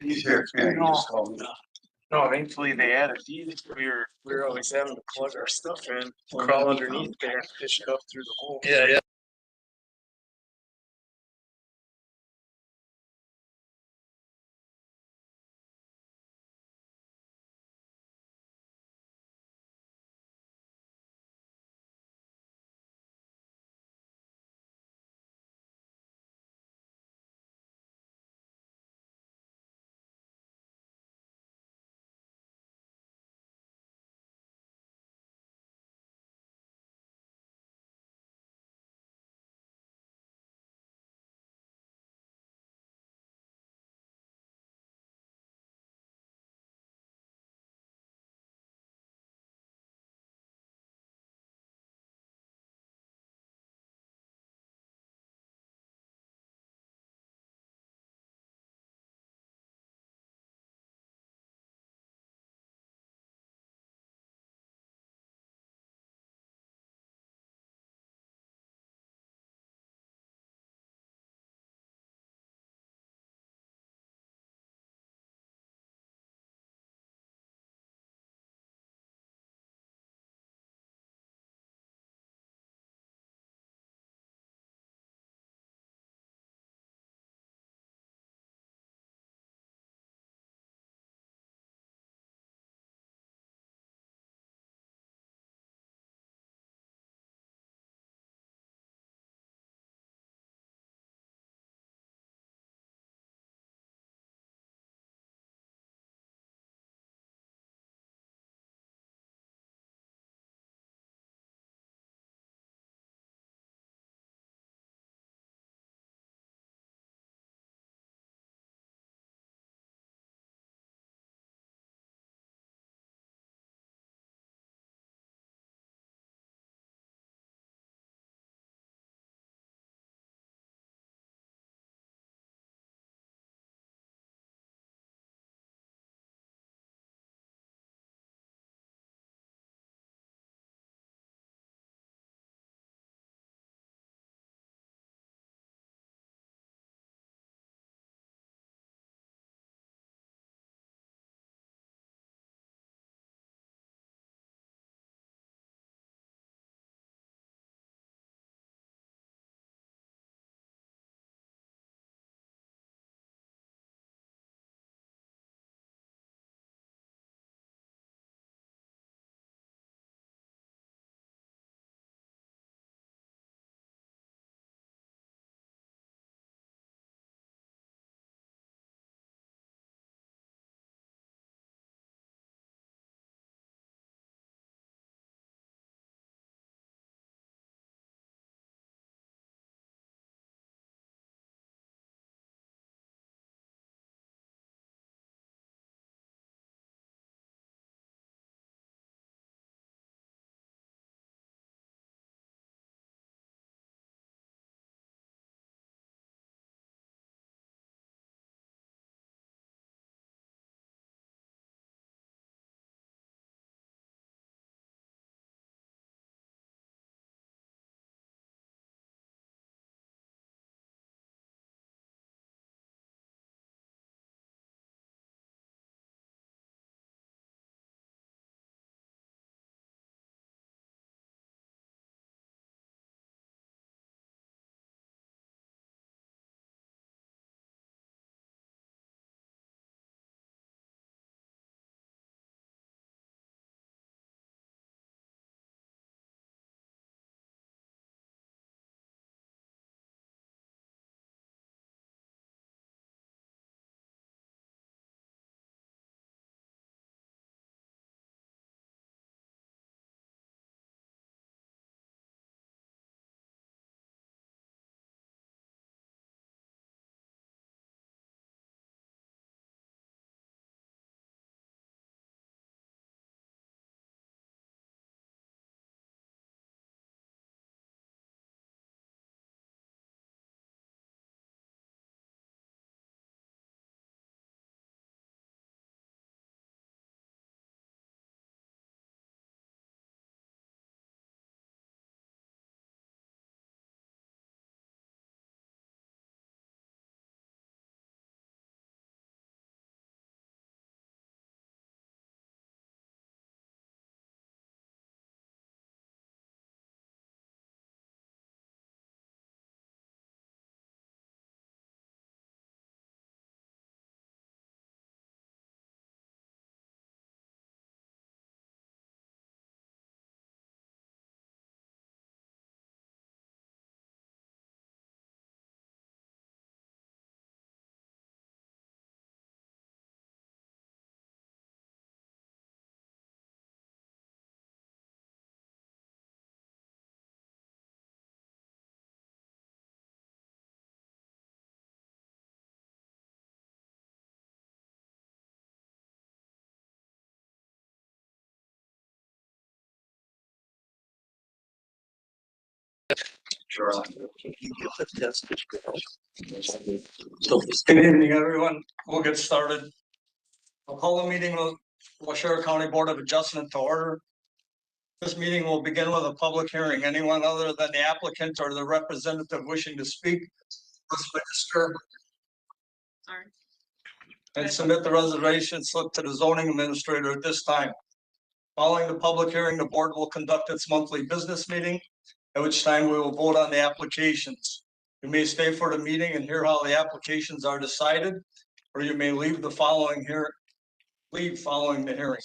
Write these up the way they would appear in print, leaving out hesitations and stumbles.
He's here. Yeah, he just called me. No, thankfully they added these. We were always having to plug our stuff in, crawl underneath there, and fish it up through the hole. Yeah, yeah. Good evening, everyone. We'll get started. I'll call the meeting of Washara County Board of Adjustment to order. This meeting will begin with a public hearing. Anyone other than the applicant or the representative wishing to speak, must register and submit the reservation slip to the zoning administrator at this time. Following the public hearing, the board will conduct its monthly business meeting, at which time we will vote on the applications. You may stay for the meeting and hear how the applications are decided, or you may leave following the hearing.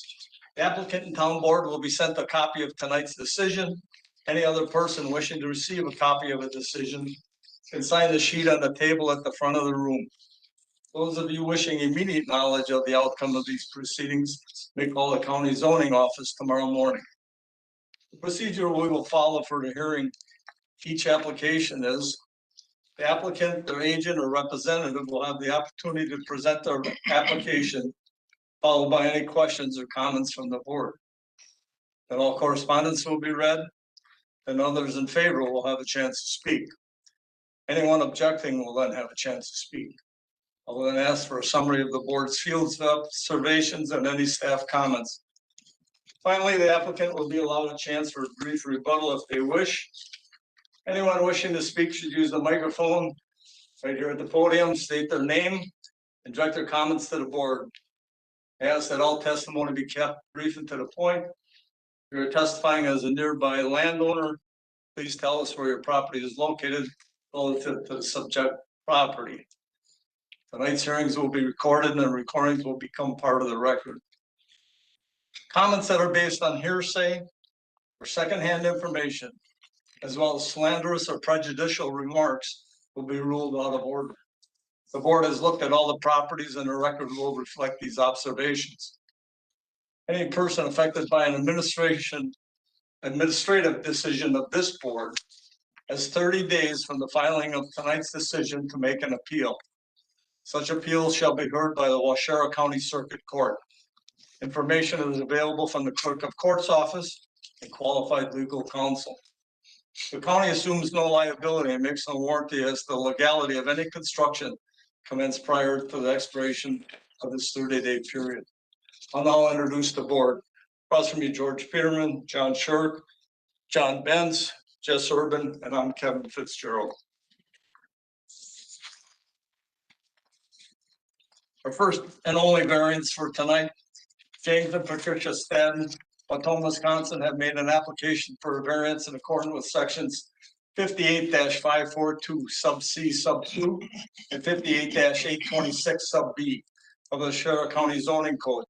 The applicant and town board will be sent a copy of tonight's decision. Any other person wishing to receive a copy of a decision can sign the sheet on the table at the front of the room. Those of you wishing immediate knowledge of the outcome of these proceedings may call the county zoning office tomorrow morning. The procedure we will follow for the hearing each application is the applicant, their agent or representative will have the opportunity to present their application, followed by any questions or comments from the board. Then all correspondence will be read, and others in favor will have a chance to speak. Anyone objecting will then have a chance to speak. I will then ask for a summary of the board's field observations and any staff comments. Finally, the applicant will be allowed a chance for a brief rebuttal if they wish. Anyone wishing to speak should use the microphone right here at the podium, state their name, and direct their comments to the board. I ask that all testimony be kept brief and to the point. If you're testifying as a nearby landowner, please tell us where your property is located relative to the subject property. Tonight's hearings will be recorded and the recordings will become part of the record. Comments that are based on hearsay or secondhand information, as well as slanderous or prejudicial remarks, will be ruled out of order. The board has looked at all the properties and the record will reflect these observations. Any person affected by an administrative decision of this board has 30 days from the filing of tonight's decision to make an appeal. Such appeal shall be heard by the Washara County Circuit Court. Information is available from the Clerk of Court's office and qualified legal counsel. The county assumes no liability and makes no warranty as to the legality of any construction commenced prior to the expiration of this 30-day period. I'll now introduce the board. Across from you, George Peterman, John Shirk, John Benz, Jess Urban, and I'm Kevin Fitzgerald. Our first and only variance for tonight, James and Patricia Stadden, Wautoma, Wisconsin, have made an application for a variance in accordance with sections 58-542 sub C sub 2 and 58-826 sub B of the Washara County Zoning Code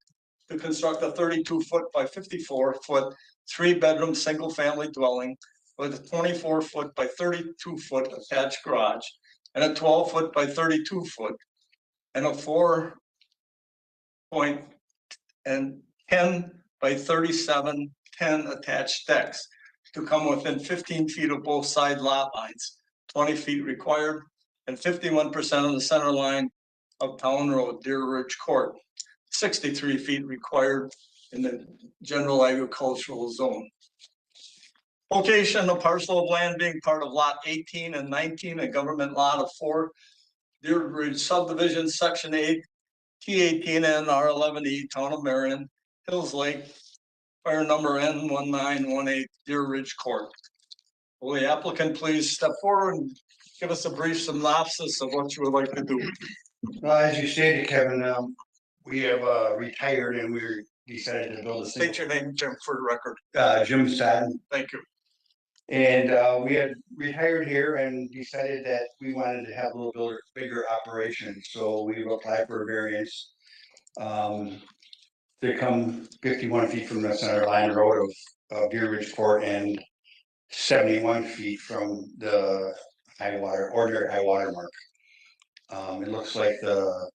to construct a 32-foot by 54-foot 3-bedroom single-family dwelling with a 24-foot by 32-foot attached garage and a 12-foot by 32-foot and a 4.10 by 37-10 attached decks to come within 15 feet of both side lot lines, 20 feet required, and 51% of the center line of Town Road, Deer Ridge Court, 63 feet required in the general agricultural zone. Location, a parcel of land being part of lot 18 and 19, a government lot of 4, Deer Ridge subdivision, section 8, T18N R11E, Town of Marion, Hills Lake, fire number N1918, Deer Ridge Court. Will the applicant please step forward and give us a brief synopsis of what you would like to do? As you stated, Kevin, we have retired and we decided to build a State your name, Jim, for the record. Jim Stadden. Thank you. And we had retired here and decided that we wanted to have a little bigger operation. So we applied for a variance to come 51 feet from the center line road of Deer Ridge Court and 71 feet from the high water, ordinary high water mark. It looks like the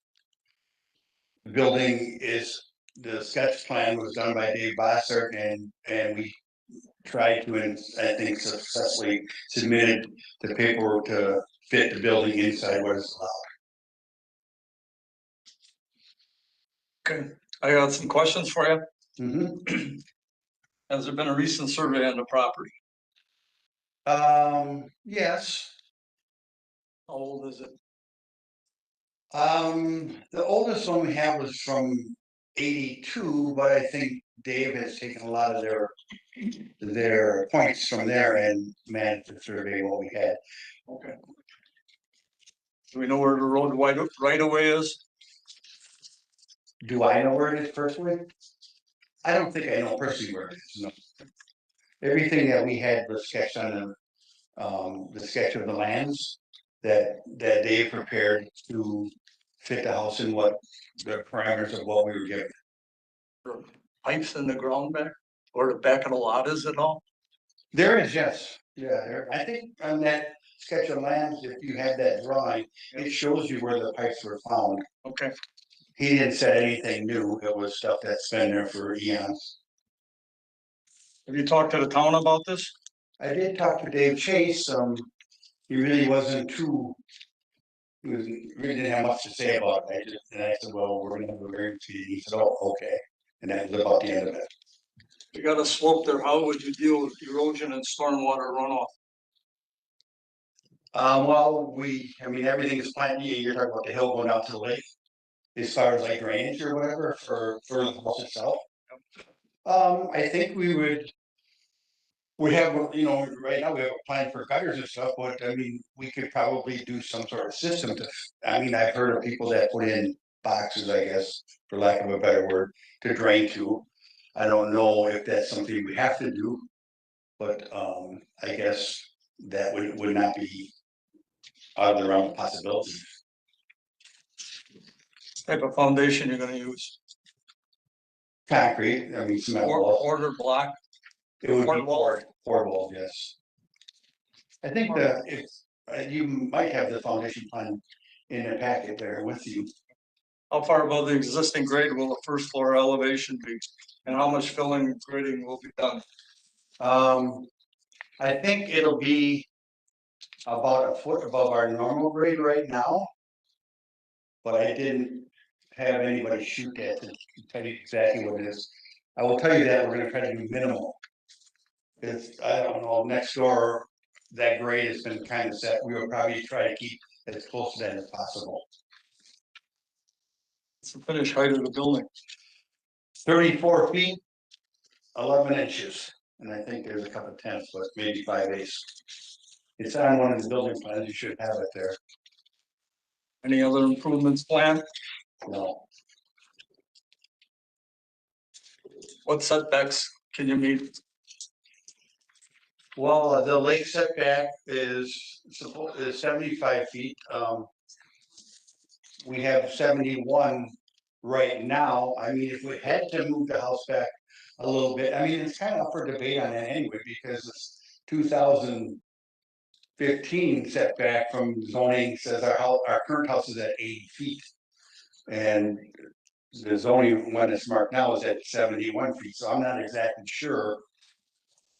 building is, the sketch plan was done by Dave Bossert and we tried to, and I think successfully submitted the paperwork to fit the building inside what is allowed. Okay, I got some questions for you. Mm-hmm. Has there been a recent survey on the property? Yes. How old is it? The oldest one we have was from 82, but I think Dave has taken a lot of their points from there and managed to survey what we had. Okay. Do we know where the road right away is? Do I know where it is personally? I don't think I know personally where it is, no. Everything that we had was sketched on the sketch of the lands that Dave prepared to fit the house in what the parameters of what we were given. Pipes in the ground back, or the back of the lot is it all? There is, yes, yeah, I think on that sketch of lands, if you had that drawing, it shows you where the pipes were found. Okay. He didn't say anything new, it was stuff that's been there for eons. Have you talked to the town about this? I did talk to Dave Chase, he really wasn't really didn't have much to say about it, and I said, well, we're gonna have a variance fee, he said, oh, okay, and that was about the end of it. You got a slope there, how would you deal with erosion and stormwater runoff? Well, I mean, everything is planned, you're talking about the hill going out to the lake, as far as like drainage or whatever for the house itself. I think we have, right now we have a plan for gutters and stuff, but I mean, we could probably do some sort of system I've heard of people that put in boxes, I guess, for lack of a better word, to drain to. I don't know if that's something we have to do, but I guess that would not be out of the realm of possibility. Type of foundation you're gonna use? Concrete, I mean, cement Or walls. order block? It would be Poured walls? poured walls, yes. I think if you might have the foundation plan in the packet there with you. How far above the existing grade will the first floor elevation be? And how much filling and grading will be done? I think it'll be about a foot above our normal grade right now. But I didn't have anybody shoot that to tell you exactly what it is. I will tell you that we're gonna try to do minimal. It's, I don't know, next door, that grade has been kind of set, we will probably try to keep as close to that as possible. It's the finished height of the building. 34 feet, 11 inches, and I think there's a couple of tenths, but maybe 5/8. It's on one of the building plans, you should have it there. Any other improvements planned? No, What setbacks can you meet? well, the lake setback is 75 feet, we have 71 right now. I mean, if we had to move the house back a little bit, I mean, it's kind of up for debate on that anyway, because it's 2015 setback from zoning says our current house is at 80 feet. And the zoning one that's marked now is at 71 feet, so I'm not exactly sure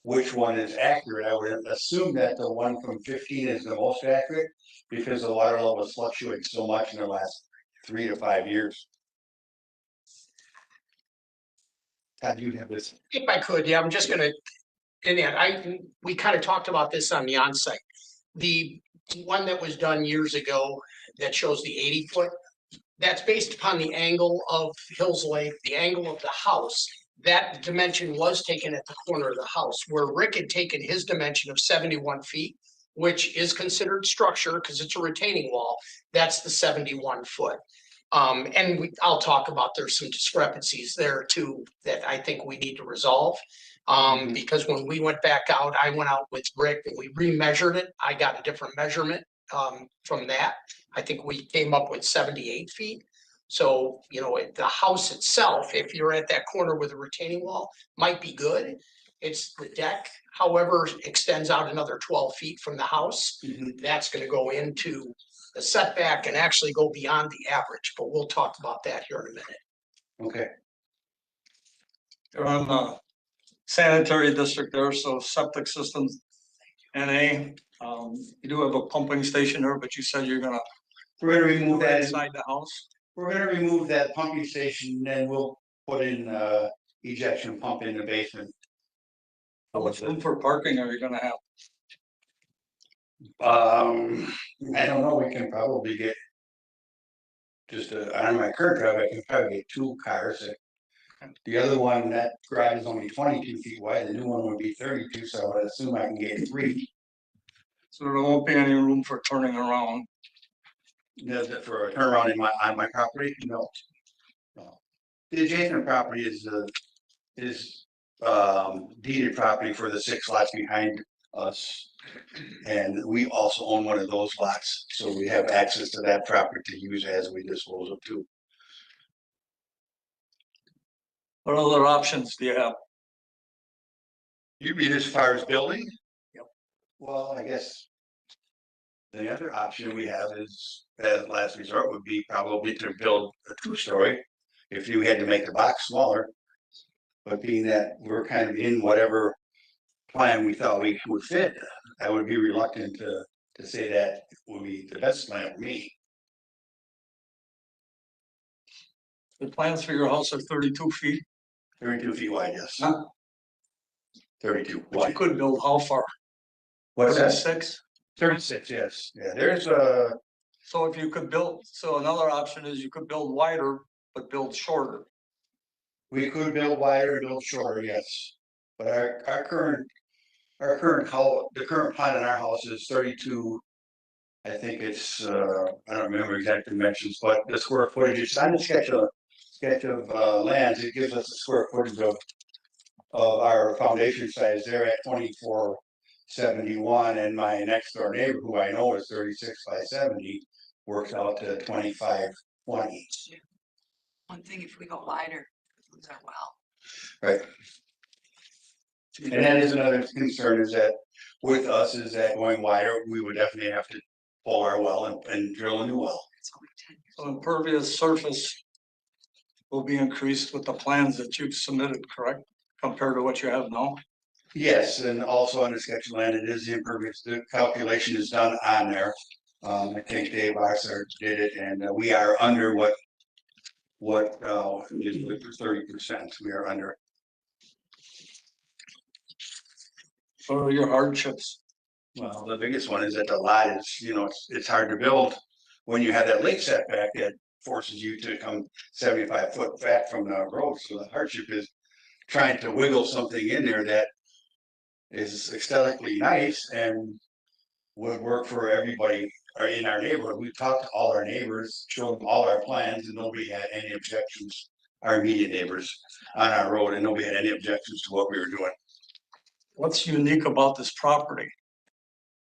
which one is accurate. I would assume that the one from 15 is the most accurate, because the water level has fluctuated so much in the last 3 to 5 years. How do you have this? If I could, yeah, I'm just gonna, and we kind of talked about this on the onsite. The one that was done years ago that shows the 80-foot, that's based upon the angle of Hills Lake, the angle of the house. That dimension was taken at the corner of the house, where Rick had taken his dimension of 71 feet, which is considered structure because it's a retaining wall. That's the 71 foot. And I'll talk about, there's some discrepancies there too that I think we need to resolve. Because when we went back out, I went out with Rick and we remeasured it. I got a different measurement from that. I think we came up with 78 feet. So, the house itself, if you're at that corner with a retaining wall, might be good. It's the deck, however, extends out another 12 feet from the house. That's gonna go into the setback and actually go beyond the average, but we'll talk about that here in a minute. Okay. You're on the sanitary district there, so septic systems. NA, you do have a pumping station there, but you said you're gonna We're gonna remove that. inside the house. We're gonna remove that pumping station, then we'll put in ejection pump in the basement. How much room for parking are you gonna have? I don't know, we can probably get. Just on my current drive, I can probably get 2 cars. The other one, that garage is only 22 feet wide, the new one would be 32, so I would assume I can get 3. So there won't be any room for turning around. Does it for a turnaround on my property? No. No. The adjacent property is deeded property for the 6 lots behind us. And we also own one of those lots, so we have access to that property to use as we dispose of too. What other options do you have? You mean as far as building? Yep. Well, I guess. The other option we have is, as last resort, would be probably to build a 2-story. If you had to make the box smaller. But being that we're kind of in whatever plan we thought we would fit, I would be reluctant to say that would be the best plan for me. The plans for your house are 32 feet. 32 feet wide, yes. Huh? 32 But you wide. could build how far? What's that? 36? 36, yes. Yeah, there's So if you could build, so another option is you could build wider, but build shorter. we could build wider and build shorter, yes. But our current how, the current plan in our house is 32. I think it's, I don't remember exact dimensions, but the square footage, it's on the sketch of lands, it gives us the square footage of our foundation size there at 2471, and my next door neighbor, who I know is 36 by 70, works out to 2520. One thing, if we go wider, lose our well. Right. And that is another concern, is that with us, is that going wider, we would definitely have to pull our well and drill a new well. It's only 10 years. So impervious surface will be increased with the plans that you've submitted, correct? Compared to what you have now? Yes, and also on the sketch of land, it is the impervious, the calculation is done on there. I think Dave Arthur did it, and we are under what is 30%, we are under. What are your hardships? Well, the biggest one is that the lot is, it's hard to build when you have that lake setback that forces you to come 75 foot back from the road. So the hardship is trying to wiggle something in there that is aesthetically nice and would work for everybody in our neighborhood. We talked to all our neighbors, showed them all our plans, and nobody had any objections. Our immediate neighbors on our road, and nobody had any objections to what we were doing. What's unique about this property?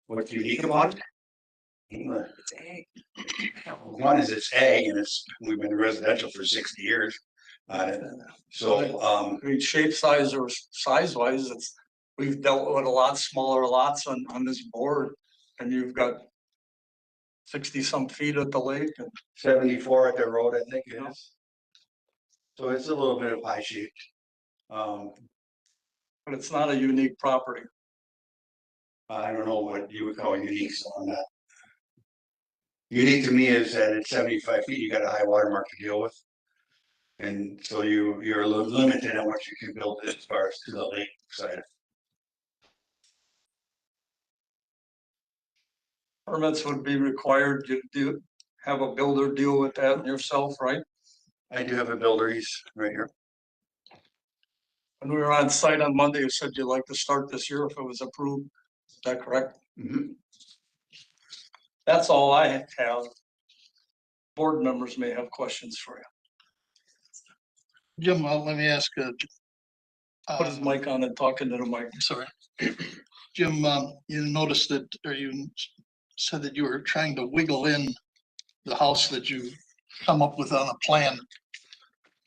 What's unique about it? It's ag. One is it's ag, and we've been residential for 60 years. So, I mean, shape, size, or size wise, we've dealt with a lot smaller lots on this board, and you've got 60 some feet at the lake. 74 at the road, I think it is. So it's a little bit of high shaped. But it's not a unique property. I don't know what you would call unique, so I'm not. Unique to me is that at 75 feet, you got a high water mark to deal with. And so you're a little limited on what you can build as far as to the lake side. Permits would be required. You have a builder deal with that yourself, right? I do have a builder, he's right here. When we were on site on Monday, you said you'd like to start this year if it was approved. Is that correct? Mhm. That's all I have. Board members may have questions for you. Jim, let me ask, Put his mic on and talk into the mic. sorry. Jim, you noticed that, or you said that you were trying to wiggle in the house that you come up with on a plan.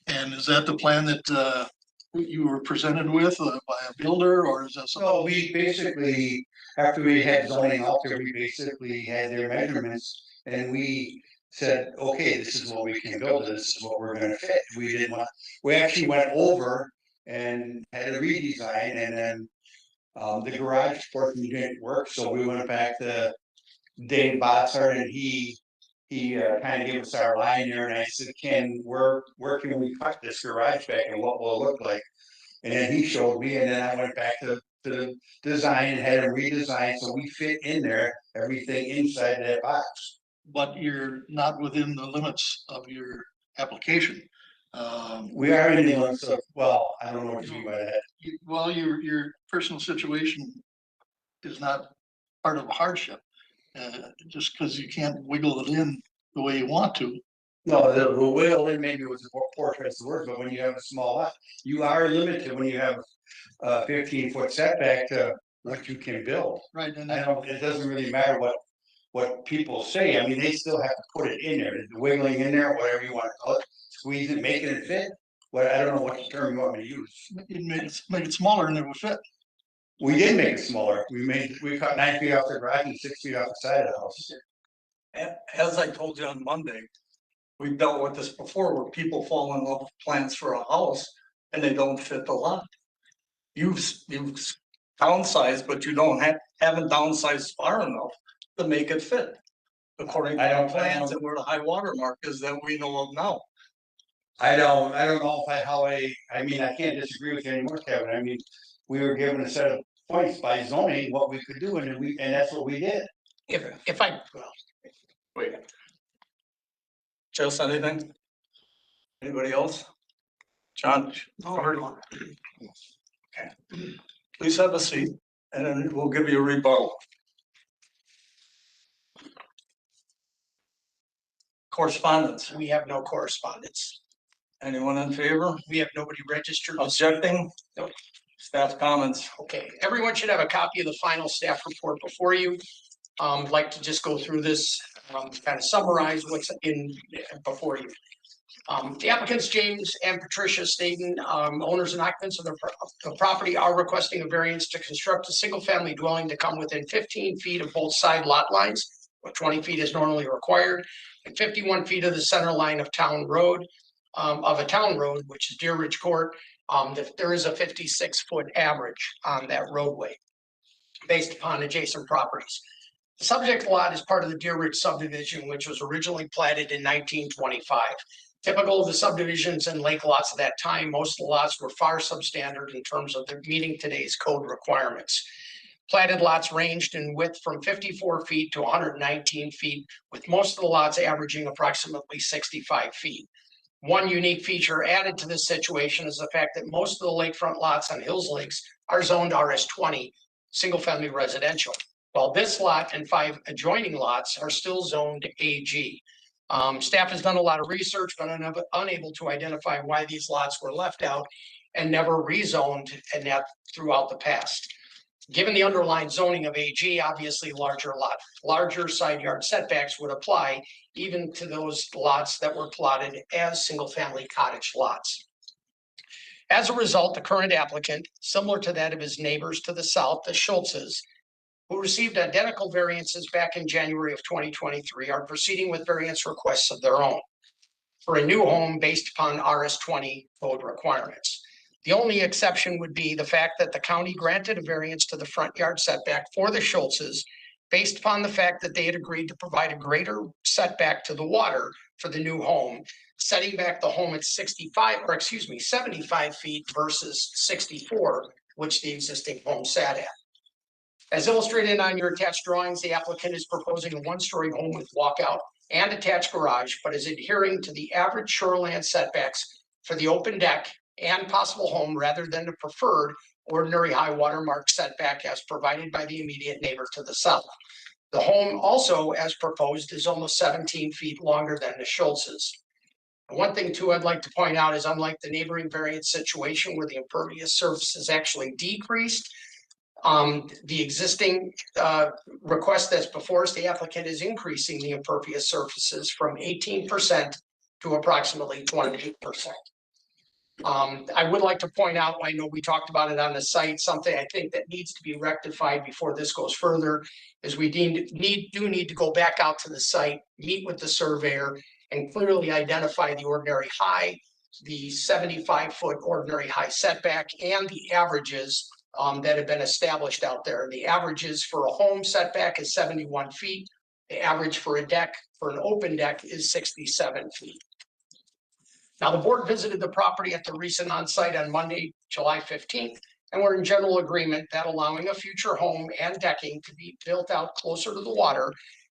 And is that the plan that you were presented with by a builder, or is that something? So we basically, after we had zoning out there, we basically had their measurements and we said, okay, this is what we can build, and this is what we're gonna fit. We actually went over and had a redesign, and then the garage portion didn't work, so we went back to Dave Botsart, and he kind of gave us our line there, and I said, where can we cut this garage back and what will it look like? And then he showed me, and then I went back to to the design, had them redesigned, so we fit in there, everything inside that box. But you're not within the limits of your application. We are in the limits of, well, I don't know what you mean by that. Well, your personal situation is not part of a hardship. Just because you can't wiggle it in the way you want to. No, the will, and maybe it was a poor choice of words, but when you have a small lot, you are limited when you have a 15-foot setback to what you can build. Right, and I don't, it doesn't really matter what people say, I mean, they still have to put it in there, the wiggling in there, whatever you wanna call it, squeeze it, making it fit. What, I don't know what term you want me to use. you make it smaller and it would fit. We did make it smaller, we cut 9 feet off the garage and 6 feet off the side of the house. As I told you on Monday, we've dealt with this before where people fall in love with plans for a house and they don't fit the lot. You've downsized, but you haven't downsized far enough to make it fit. According to I the don't- plans and where the high water mark is that we know of now. I don't know I mean, I can't disagree with you anymore, Kevin, I mean, we were given a set of points by zoning, what we could do, and that's what we did. If I, well, Wait. Just anything? Anybody else? John? No. Please have a seat and then we'll give you a rebuttal. Correspondence, we have no correspondence. anyone in favor? We have nobody registered. Objecting? No. Staff comments, Okay, everyone should have a copy of the final staff report before you. I'd like to just go through this, kind of summarize what's in before you. The applicants, James and Patricia Staten, owners and occupants of the property, are requesting a variance to construct a single-family dwelling to come within 15 feet of both side lot lines, where 20 feet is normally required, and 51 feet of the center line of town road, which is Deer Ridge Court. There is a 56-foot average on that roadway based upon adjacent properties. The subject lot is part of the Deer Ridge subdivision, which was originally platted in 1925. Typical of the subdivisions and lake lots at that time, most of the lots were far substandard in terms of their meeting today's code requirements. Platted lots ranged in width from 54 feet to 119 feet, with most of the lots averaging approximately 65 feet. One unique feature added to this situation is the fact that most of the lakefront lots on Hills Lakes are zoned RS20, single-family residential, while this lot and 5 adjoining lots are still zoned AG. Staff has done a lot of research, but unable to identify why these lots were left out and never rezoned, and that throughout the past. Given the underlying zoning of AG, obviously larger side yard setbacks would apply even to those lots that were plotted as single-family cottage lots. As a result, the current applicant, similar to that of his neighbors to the south, the Schultzes, who received identical variances back in January of 2023, are proceeding with variance requests of their own for a new home based upon RS20 code requirements. The only exception would be the fact that the county granted a variance to the front yard setback for the Schultzes based upon the fact that they had agreed to provide a greater setback to the water for the new home, setting back the home at 75 feet versus 64, which the existing home sat at. As illustrated on your attached drawings, the applicant is proposing a one-story home with walkout and attached garage, but is adhering to the average shoreland setbacks for the open deck and possible home rather than the preferred ordinary high water mark setback as provided by the immediate neighbor to the south. The home also, as proposed, is almost 17 feet longer than the Schultzes. One thing too I'd like to point out is, unlike the neighboring variance situation where the impervious surface is actually decreased, the existing request that's before us, the applicant is increasing the impervious surfaces from 18% to approximately 28%. I would like to point out, I know we talked about it on the site, something I think that needs to be rectified before this goes further is we do need to go back out to the site, meet with the surveyor, and clearly identify the ordinary high, the 75-foot ordinary high setback, and the averages that have been established out there. The averages for a home setback is 71 feet. The average for a deck, for an open deck, is 67 feet. Now, the board visited the property at the recent on-site on Monday, July 15th, And we're in general agreement that allowing a future home and decking to be built out closer to the water,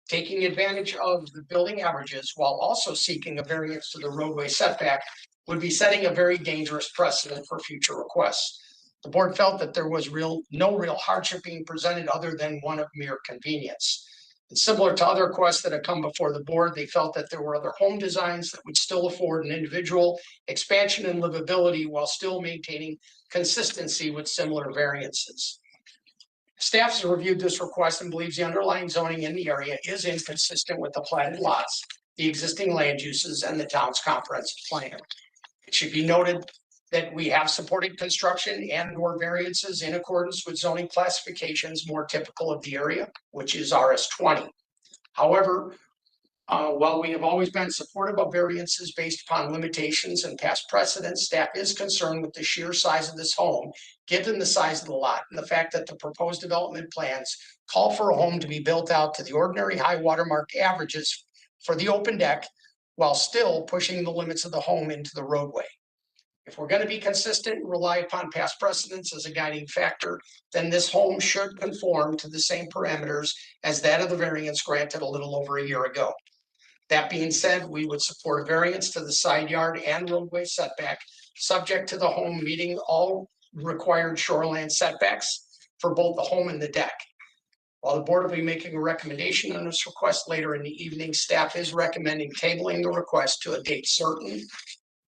taking advantage of the building averages while also seeking a variance to the roadway setback would be setting a very dangerous precedent for future requests. The board felt that there was no real hardship being presented other than one of mere convenience. And similar to other requests that have come before the board, they felt that there were other home designs that would still afford an individual expansion and livability while still maintaining consistency with similar variances. Staff has reviewed this request and believes the underlying zoning in the area is inconsistent with the platted lots, the existing land uses, and the town's comprehensive plan. It should be noted that we have supported construction and/or variances in accordance with zoning classifications more typical of the area, which is RS20. However, while we have always been supportive of variances based upon limitations and past precedents, staff is concerned with the sheer size of this home, given the size of the lot and the fact that the proposed development plans call for a home to be built out to the ordinary high watermark averages for the open deck, while still pushing the limits of the home into the roadway. If we're going to be consistent and rely upon past precedents as a guiding factor, then this home should conform to the same parameters as that of the variance granted a little over a year ago. That being said, we would support a variance to the side yard and roadway setback, subject to the home meeting all required shoreline setbacks for both the home and the deck. While the board will be making a recommendation on this request later in the evening, staff is recommending tabling the request to a date certain.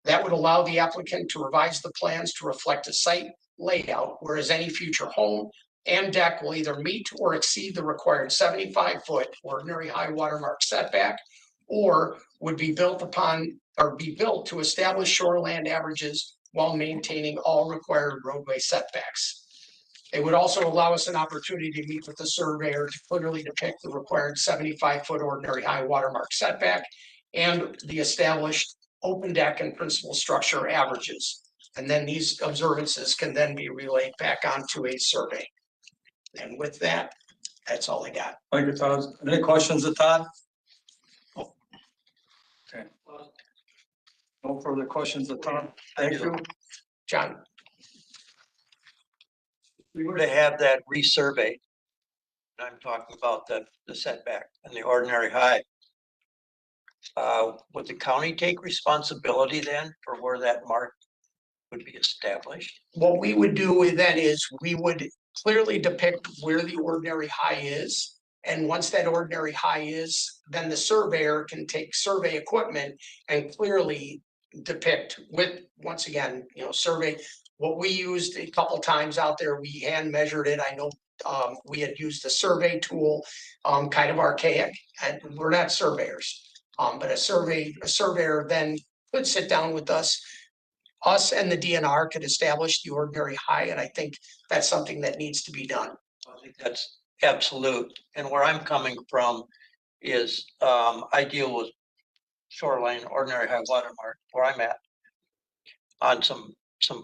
That would allow the applicant to revise the plans to reflect a site layout, whereas any future home and deck will either meet or exceed the required 75-foot ordinary high watermark setback, or would be built upon or be built to establish shoreland averages while maintaining all required roadway setbacks. It would also allow us an opportunity to meet with the surveyor to clearly depict the required 75-foot ordinary high watermark setback and the established open deck and principal structure averages. And then these observances can then be relayed back onto a survey. And with that, that's all I got. Thank you, Todd. Any questions of Todd? Okay. No further questions of Todd. Thank you. John? We were to have that resurveyed. I'm talking about the setback and the ordinary high. Would the county take responsibility then for where that mark would be established? What we would do with that is we would clearly depict where the ordinary high is. And once that ordinary high is, then the surveyor can take survey equipment and clearly depict with, once again, survey. What we used a couple times out there, we hand measured it. I know we had used the survey tool, kind of archaic, and we're not surveyors. But a surveyor then could sit down with us and the DNR could establish the ordinary high, and I think that's something that needs to be done. I think that's absolute. And where I'm coming from is I deal with shoreline, ordinary high water mark, where I'm at, on some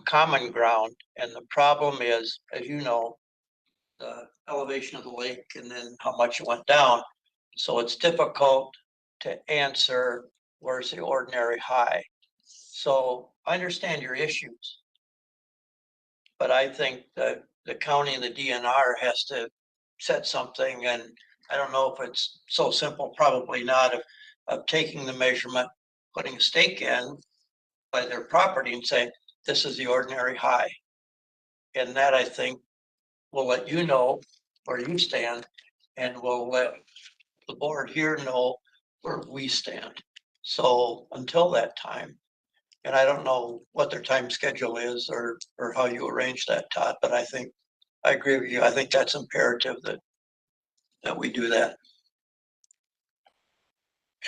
common ground. And the problem is, as you know, the elevation of the lake and then how much it went down. So it's difficult to answer where's the ordinary high. So I understand your issues, but I think that the county and the DNR has to set something, and I don't know if it's so simple, probably not, of taking the measurement, putting a stake in by their property and saying, this is the ordinary high. And that, I think, will let you know where you stand, and will let the board here know where we stand. So until that time, and I don't know what their time schedule is or how you arrange that, Todd, but I think I agree with you. I think that's imperative that we do that.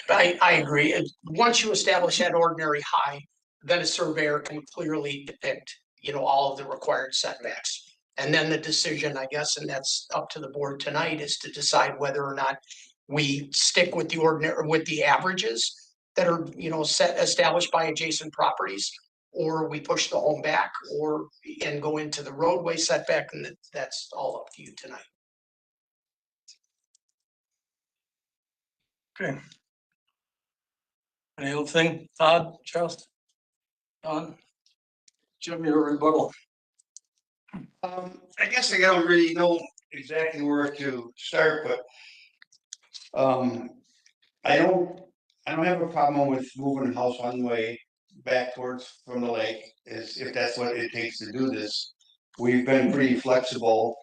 I agree. Once you establish that ordinary high, then a surveyor can clearly depict, all of the required setbacks. And then the decision, I guess, and that's up to the board tonight, is to decide whether or not we stick with the averages that are, established by adjacent properties, or we push the home back and go into the roadway setback, and that's all up to you tonight. Okay. Any other thing, Todd, Charles? Don? Jim, your rebuttal. I guess I don't really know exactly where to start, but I don't, I don't have a problem with moving the house one way back towards from the lake, is if that's what it takes to do this. We've been pretty flexible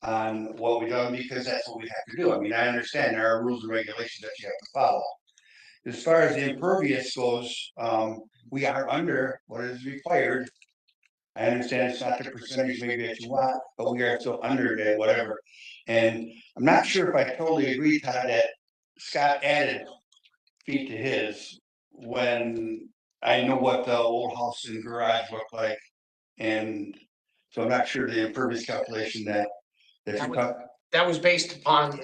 on what we've done because that's what we have to do. I mean, I understand there are rules and regulations that you have to follow. As far as the impervious goes, we are under what is required. I understand it's not the percentage maybe that you want, but we are still under that, whatever. And I'm not sure if I totally agree, Todd, that Scott added feet to his when I know what the old house and garage looked like. And so I'm not sure the impervious calculation that you cut. That was based upon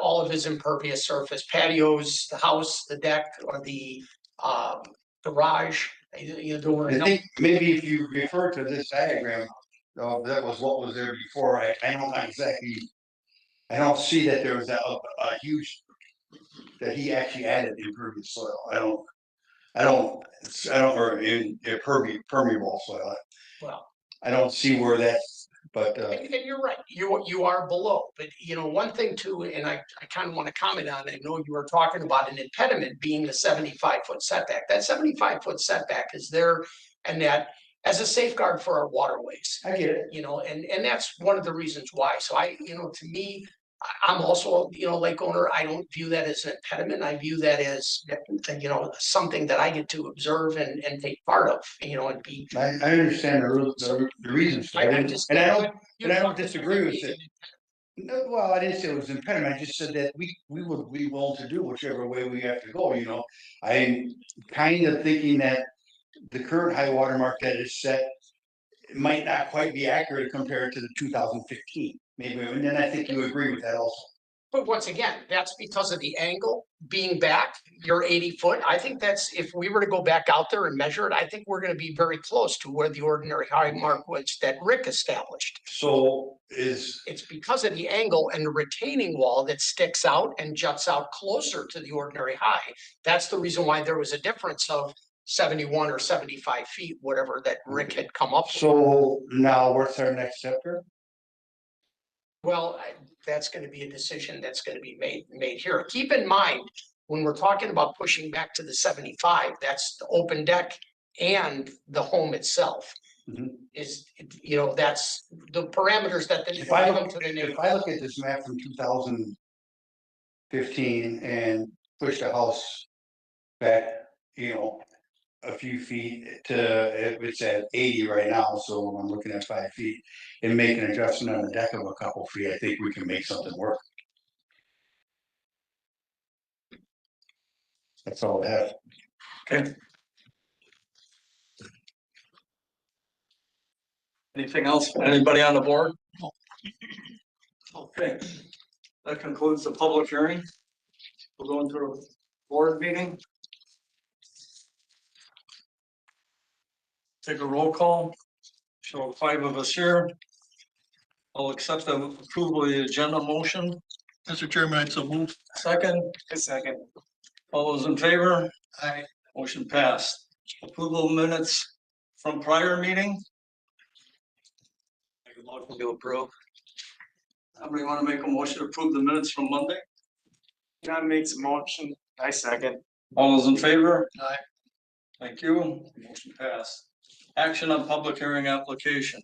all of his impervious surface, patios, the house, the deck, or the garage. There were I no- think maybe if you refer to this diagram, that was what was there before. I don't exactly, I don't see that there was a huge, that he actually added impervious soil. I don't, or permeable soil. Well, I don't see where that's, but, and you're right, you are below, but one thing too, and I kind of want to comment on, I know you were talking about an impediment being the 75-foot setback. That 75-foot setback is there and that as a safeguard for our waterways. I get it. And that's one of the reasons why. So to me, I'm also, lake owner. I don't view that as an impediment. I view that as, something that I get to observe and take part of, and be. I understand the reasons for it, and I don't disagree with it. No, well, I didn't say it was impediment, I just said that we would be willing to do whichever way we have to go, I'm kind of thinking that the current high water mark that is set might not quite be accurate compared to the 2015, maybe, and then I think you agree with that also. But once again, that's because of the angle being back, you're 80 foot. I think that's, if we were to go back out there and measure it, I think we're gonna be very close to where the ordinary high mark was that Rick established. So It's because of the angle and the retaining wall that sticks out and juts out closer to the ordinary high. That's the reason why there was a difference of 71 or 75 feet, whatever that Rick had come up with. So now what's our next step here? Well, that's gonna be a decision that's gonna be made here. Keep in mind, when we're talking about pushing back to the 75, that's the open deck and the home itself. Mhm. That's the parameters that the. If I look at this map from 2015 and push the house back, a few feet it's at 80 right now, so I'm looking at 5 feet. And make an adjustment on the deck of a couple feet, I think we can make something work. That's all I have. Okay. Anything else? Anybody on the board? Okay. That concludes the public hearing. We'll go into a board meeting. Take a roll call. Show 5 of us here. I'll accept the approval of the agenda motion. Mr. Chairman, I'd so move. Second. A second. All those in favor? Aye. Motion passed. Approval of minutes from prior meeting. Make a motion to approve. Somebody want to make a motion to approve the minutes from Monday? John makes a motion. I second. All those in favor? Aye. Thank you. Motion passed. Action on public hearing application.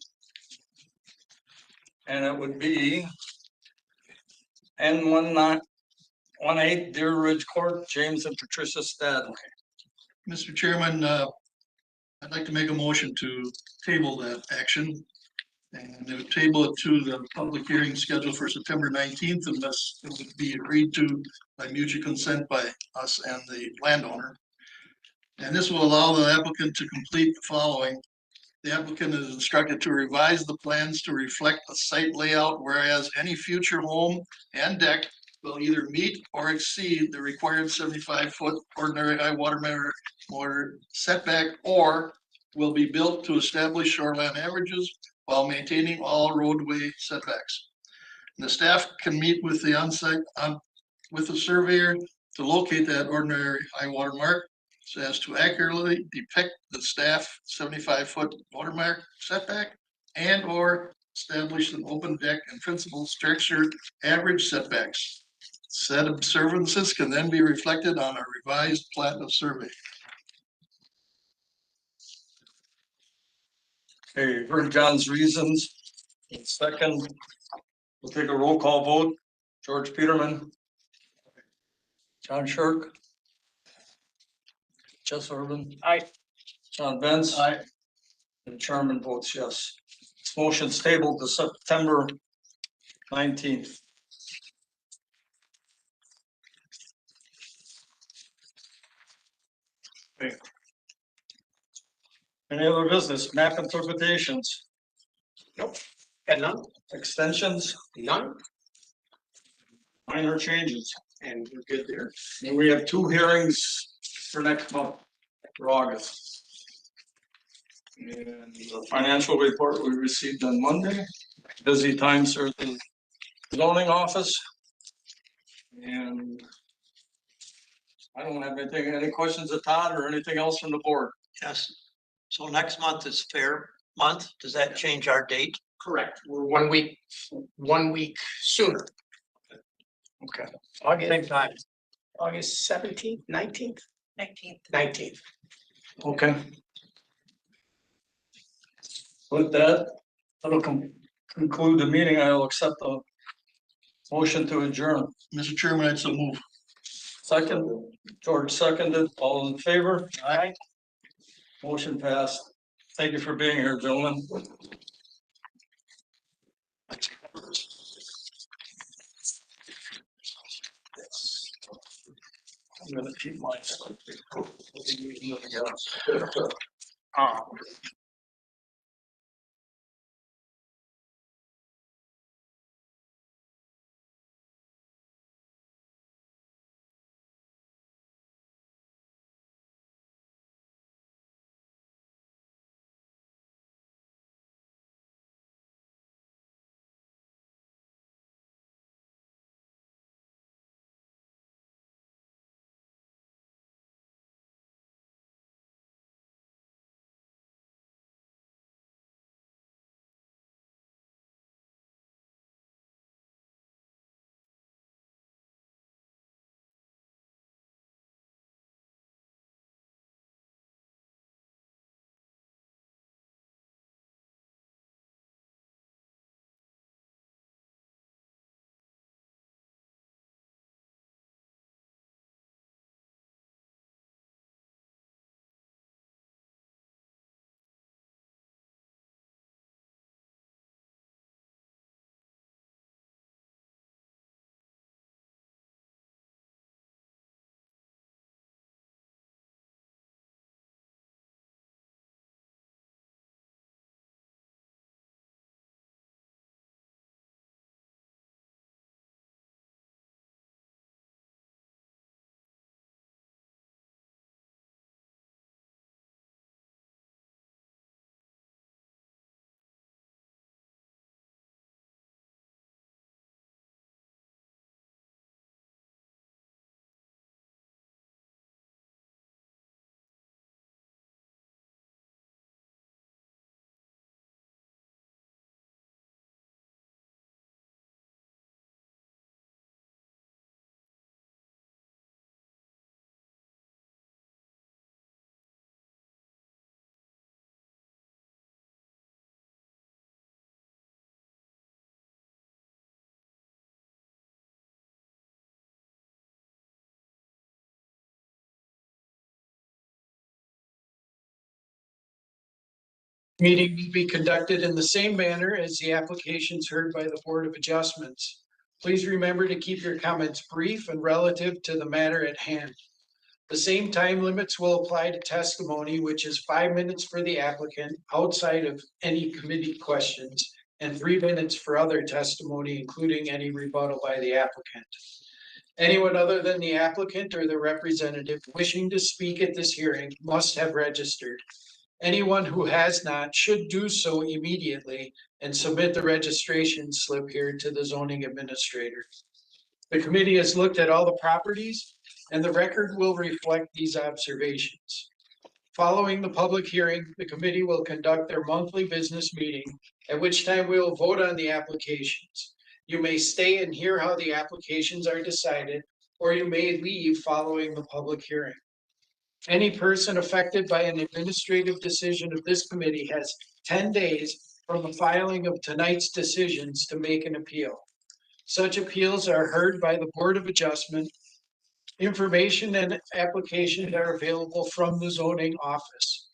And it would be N1918 Deer Ridge Court, James and Patricia Stadley. Mr. Chairman, I'd like to make a motion to table that action. And to table it to the public hearing scheduled for September 19th, unless it would be agreed to by mutual consent by us and the landowner. And this will allow the applicant to complete the following. The applicant is instructed to revise the plans to reflect the site layout, whereas any future home and deck will either meet or exceed the required 75-foot ordinary high water setback, or will be built to establish shoreline averages while maintaining all roadway setbacks. The staff can meet with the onsite with the surveyor to locate that ordinary high water mark so as to accurately depict the staff 75-foot watermark setback and or establish an open deck and principal structure average setbacks. Said observances can then be reflected on a revised plat of survey. Okay, you've heard John's reasons. Second, we'll take a roll call vote. George Peterman. John Shirk. Jess Urban. Aye. John Benz. Aye. And Chairman votes yes. This motion's tabled to September 19th. Okay. Any other business? Map interpretations, And none, extensions, none, minor changes. and we're good there. And we have 2 hearings for next month, for August. And the financial report we received on Monday, busy times for the zoning office. And I don't have anything, any questions of Todd or anything else from the board? Yes. So next month is fair month. Does that change our date? Correct. We're 1 week sooner. Okay. August, August 17th, 19th, 19th. 19th. Okay. With that, that'll conclude the meeting. I will accept the motion to adjourn. Mr. Chairman, I'd so move. Second, George seconded, all in favor? Aye. Motion passed. Thank you for being here, gentlemen. I'm gonna keep my. Meeting will be conducted in the same manner as the applications heard by the Board of Adjustments. Please remember to keep your comments brief and relative to the matter at hand. The same time limits will apply to testimony, which is 5 minutes for the applicant outside of any committee questions and 3 minutes for other testimony, including any rebuttal by the applicant. Anyone other than the applicant or the representative wishing to speak at this hearing must have registered. Anyone who has not should do so immediately and submit the registration slip here to the zoning administrator. The committee has looked at all the properties and the record will reflect these observations. Following the public hearing, the committee will conduct their monthly business meeting, at which time we will vote on the applications. You may stay and hear how the applications are decided, or you may leave following the public hearing. Any person affected by an administrative decision of this committee has 10 days from the filing of tonight's decisions to make an appeal. Such appeals are heard by the Board of Adjustment. Information and applications are available from the zoning office.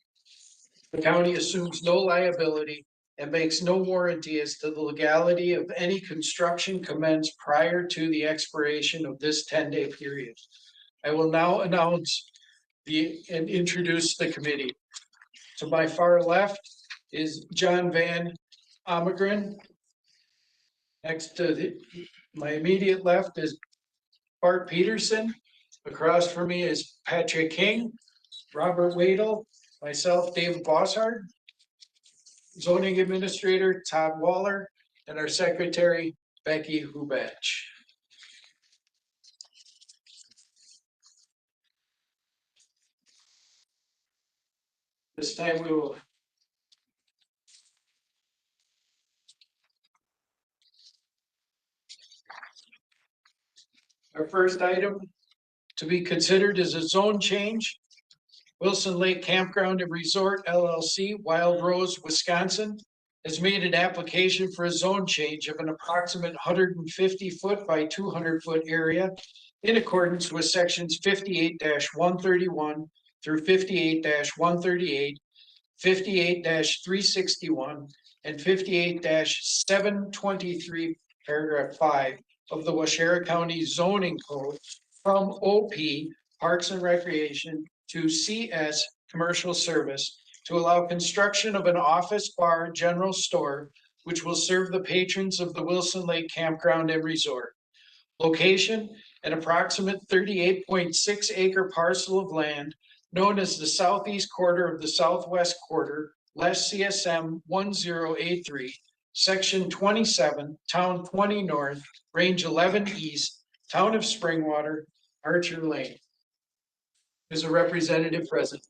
The county assumes no liability and makes no warranty as to the legality of any construction commenced prior to the expiration of this 10-day period. I will now announce and introduce the committee. To my far left is John Van Omegren. Next to my immediate left is Bart Peterson. Across from me is Patrick King, Robert Wadle, myself, David Bosshard, zoning administrator Todd Waller, and our secretary Becky Hubach. This time we will our first item to be considered is a zone change. Wilson Lake Campground and Resort LLC, Wild Rose, Wisconsin, has made an application for a zone change of an approximate 150-foot by 200-foot area in accordance with sections 58-131 through 58-138, 58-361, and 58-723, paragraph 5 of the Waushara County Zoning Code from OP, Parks and Recreation, to CS, Commercial Service, to allow construction of an office, bar, general store, which will serve the patrons of the Wilson Lake Campground and Resort. Location, an approximate 38.6 acre parcel of land known as the southeast quarter of the southwest quarter, less CSM 1083, section 27, town 20 north, range 11 east, town of Springwater, Archer Lane. Is a representative present?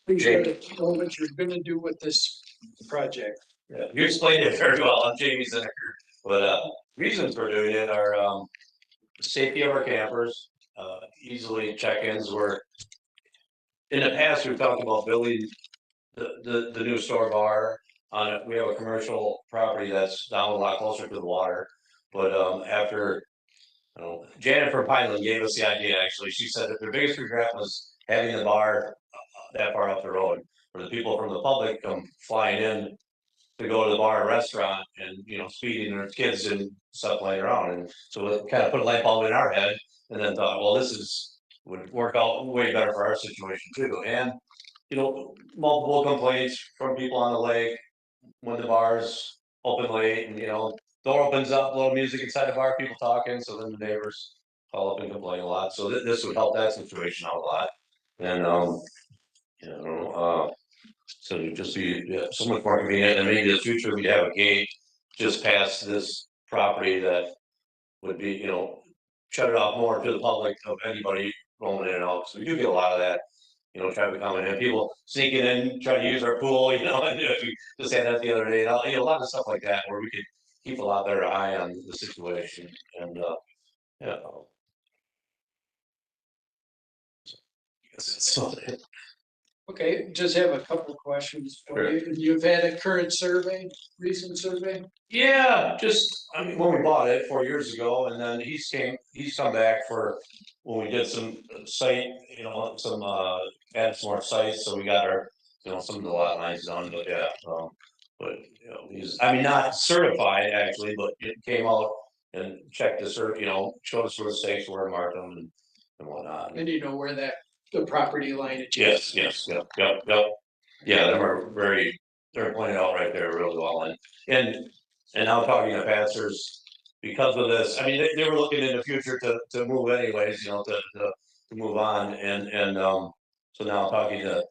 Please Jamie. know what you're gonna do with this project. Yeah, you explained it very well. I'm Jamie Zineker. But reasons for doing it are safety of our campers, easily check-ins where in the past we've talked about building the new store bar on it. We have a commercial property that's down a lot closer to the water. But after Janet from Pineland gave us the idea, actually, she said that their biggest regret was having the bar that far up the road, where the people from the public come flying in to go to the bar or restaurant and, speeding their kids and stuff laying around. And so it kind of put a light bulb in our head and then thought, well, would work out way better for our situation too. And, multiple complaints from people on the lake when the bar's open late and, door opens up, little music inside the bar, people talking. So then the neighbors call up and complain a lot. So this would help that situation out a lot. And, so it'd just be so much more convenient, and maybe in the future we'd have a gate just past this property that would be, shut it off more to the public of anybody rolling in and out. So we do get a lot of that, traffic coming in, people sneaking in, trying to use our pool, and we just had that the other day, a lot of stuff like that where we could keep a lot better eye on the situation and, yeah. So, Okay, just have a couple of questions for you. You've had a current survey, recent survey? yeah, when we bought it 4 years ago, and then he's come back for when we did some site, add some more sites, so we got our, some of the lot lines done, but yeah, but, he's, not certified actually, but it came out and checked the showed us where the stakes were, marked them and whatnot. And you know where the property line is? Yes, yep. Yeah, they're pointed out right there really well, and now talking to pastors, because of this, they were looking in the future to move anyways, to move on, and so now talking to,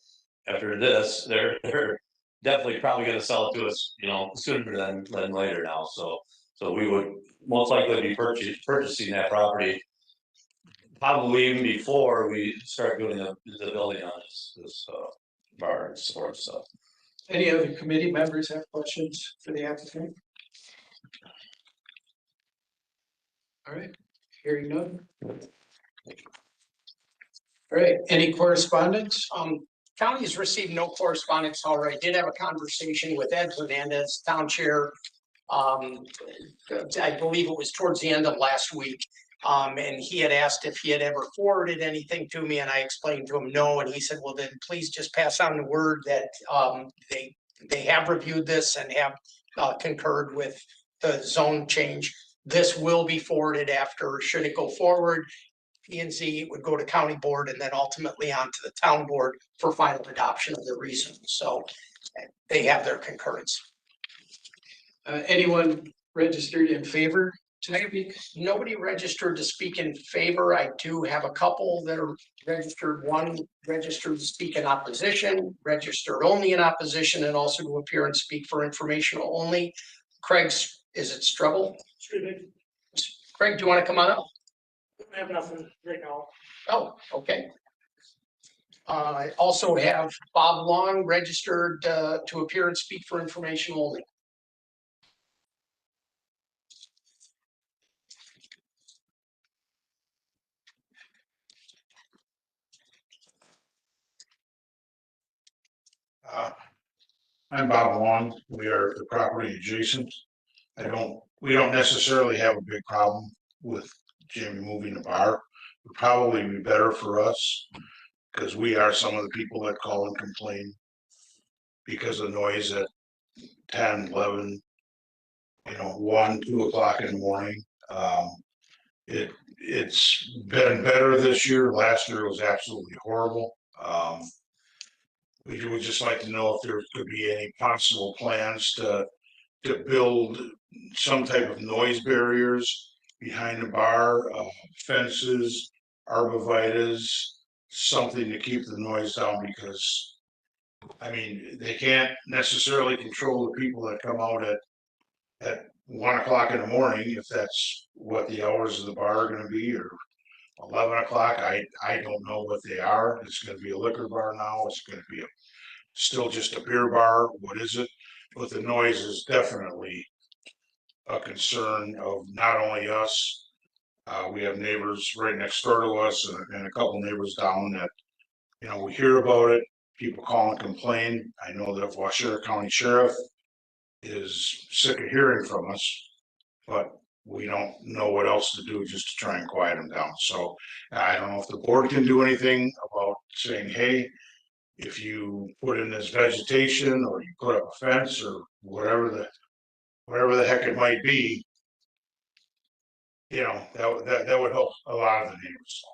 after this, they're definitely probably gonna sell it to us, sooner than later now, so we would most likely be purchasing that property probably even before we start doing the building on this bar and store stuff. Any other committee members have questions for the applicant? All right, hearing none. All right, any correspondence? County has received no correspondence, however, I did have a conversation with Ed Hernandez, town chair. I believe it was towards the end of last week. And he had asked if he had ever forwarded anything to me, and I explained to him no, and he said, well, then please just pass on the word that they have reviewed this and have concurred with the zone change. This will be forwarded after, should it go forward. P and Z would go to county board and then ultimately on to the town board for final adoption of the reason. So they have their concurrence. Anyone registered in favor to speak? Nobody registered to speak in favor. I do have a couple that are registered. One registered to speak in opposition, registered only in opposition, and also to appear and speak for informational only. Craig's, is it Struggle? Craig, do you want to come on up? I have nothing right now. Oh, okay. I also have Bob Long registered to appear and speak for information only. I'm Bob Long. We are the property adjacent. We don't necessarily have a big problem with Jamie moving the bar. Would probably be better for us because we are some of the people that call and complain because of noise at 10, 11, 1, 2 o'clock in the morning. It's been better this year. Last year was absolutely horrible. We would just like to know if there could be any possible plans to build some type of noise barriers behind the bar, fences, arborvitaes, something to keep the noise down because, I mean, they can't necessarily control the people that come out at 1 o'clock in the morning, if that's what the hours of the bar are gonna be, or 11 o'clock. I don't know what they are. It's gonna be a liquor bar now. It's gonna be still just a beer bar. What is it? But the noise is definitely a concern of not only us. We have neighbors right next door to us and a couple neighbors down that, we hear about it. People call and complain. I know that Waushara County Sheriff is sick of hearing from us, but we don't know what else to do just to try and quiet them down. So I don't know if the board can do anything about saying, hey, if you put in this vegetation or you put up a fence or whatever the heck it might be, that would help a lot of the neighbors.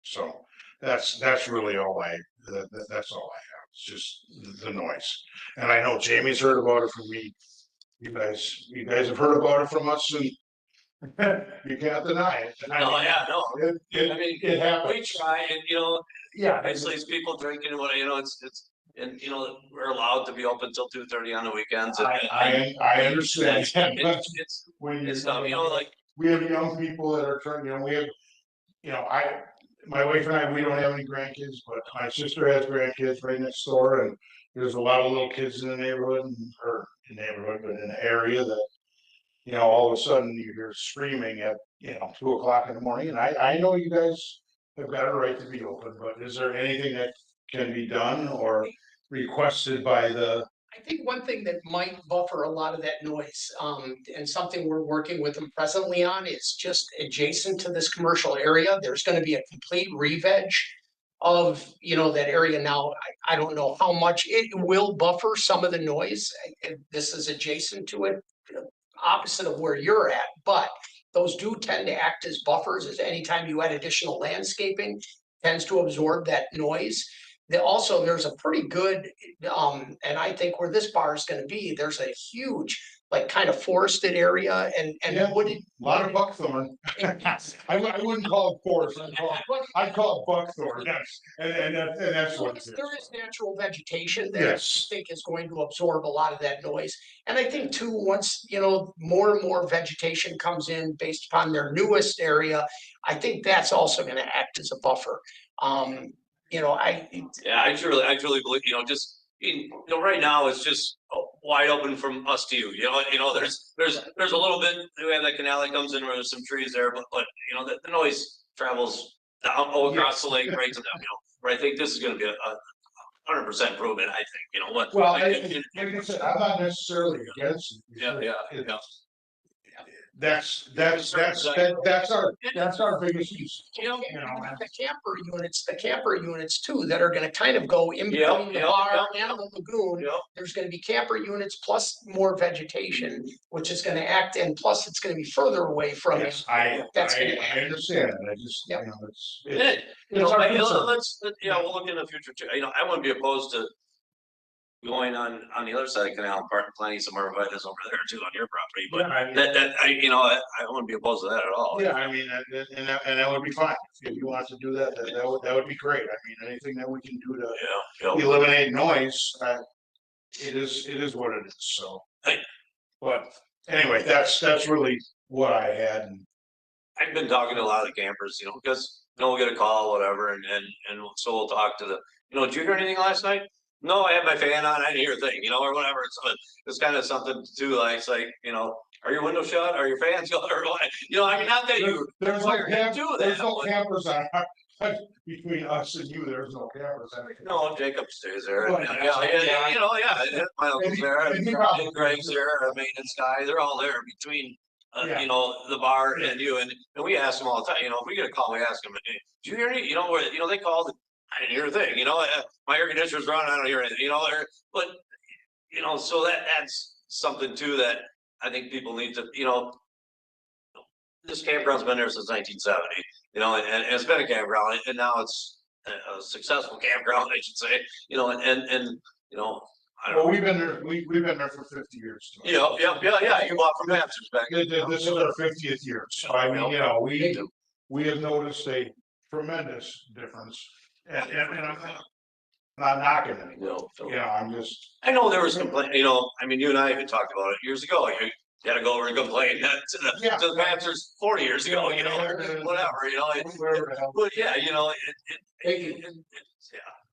So that's really all that's all I have. It's just the noise. And I know Jamie's heard about it from me. You guys have heard about it from us, and you can't deny it. No, yeah, no. It happens. We try and, Yeah, basically it's people drinking, it's, and, we're allowed to be open till 2:30 on the weekends. And I understand. It's When it's dumb, like. we have young people that are trying, we have, my wife and I, we don't have any grandkids, but my sister has grandkids right next door, and there's a lot of little kids in the neighborhood, but in the area that, all of a sudden you hear screaming at, 2 o'clock in the morning, and I know you guys have got a right to be open, but is there anything that can be done or requested by the? I think one thing that might buffer a lot of that noise, and something we're working with them presently on is just adjacent to this commercial area, there's gonna be a complete re-veg of, that area now. I don't know how much it will buffer some of the noise. This is adjacent to it, opposite of where you're at, but those do tend to act as buffers, as anytime you add additional landscaping, tends to absorb that noise. There's a pretty good, and I think where this bar is gonna be, there's a huge like kind of forested area and Yeah. wooded. A lot of buckthorn. I wouldn't call it forest, I'd call it buckthorn, yes, and that's what it is. There is natural vegetation that I Yes. think is going to absorb a lot of that noise. And I think too, once, more and more vegetation comes in based upon their newest area, I think that's also gonna act as a buffer. Yeah, I truly believe, right now it's just wide open from us to you, there's a little bit, we have that canal that comes in where there's some trees there, but the noise travels down across the lake right to them, where I think this is gonna be a 100% improvement, I think, what. Well, like, like I said, I'm not necessarily against it. Yeah. That's our biggest use. The camper units too, that are gonna kind of go in Yep, between the yep, bar yep, and the lagoon. Yep. There's gonna be camper units plus more vegetation, which is gonna act, and plus it's gonna be further away from you. Yes, I understand, I just, Yep. it's our concern. We'll look in the future too, I wouldn't be opposed to going on the other side of Canal and planting some arborvitae over there too on your property, but I wouldn't be opposed to that at all. Yeah, I mean, and that would be fine, if you want to do that, that would be great, I mean, anything that we can do to Yeah. eliminate noise, it is what it is, so. Hey. But anyway, that's really what I had, and I've been talking to a lot of the campers, because we'll get a call, whatever, and so we'll talk to did you hear anything last night? No, I had my fan on, I didn't hear a thing, or whatever, so it's kind of something to do, like, it's like, are your windows shut, are your fans shut, or what, I mean, not that you there's require him to do that. there's no but- campers on, between us and you, there's no campers. No, Jacob stays there, Well, yeah, my uncle's there, and and he probably- Greg's there, our maintenance guy, they're all there between. Yeah. The bar and you, and we ask them all the time, if we get a call, we ask them, "Hey, did you hear any, where, they called, I didn't hear a thing, my air conditioner's running, I don't hear anything, but, so that's something too that I think people need to, this campground's been there since 1970, and it's been a campground, and now it's a successful campground, I should say, and I don't Well, know. we've been there, we've been there for 50 years. too. Yeah, you bought from Masters back. This is our 50th year, so I mean, we have noticed a tremendous difference, and I'm not knocking it. No, I'm just, I know there was complaint, I mean, you and I even talked about it years ago, you gotta go over and complain to the Masters 40 years ago, or whatever, but yeah,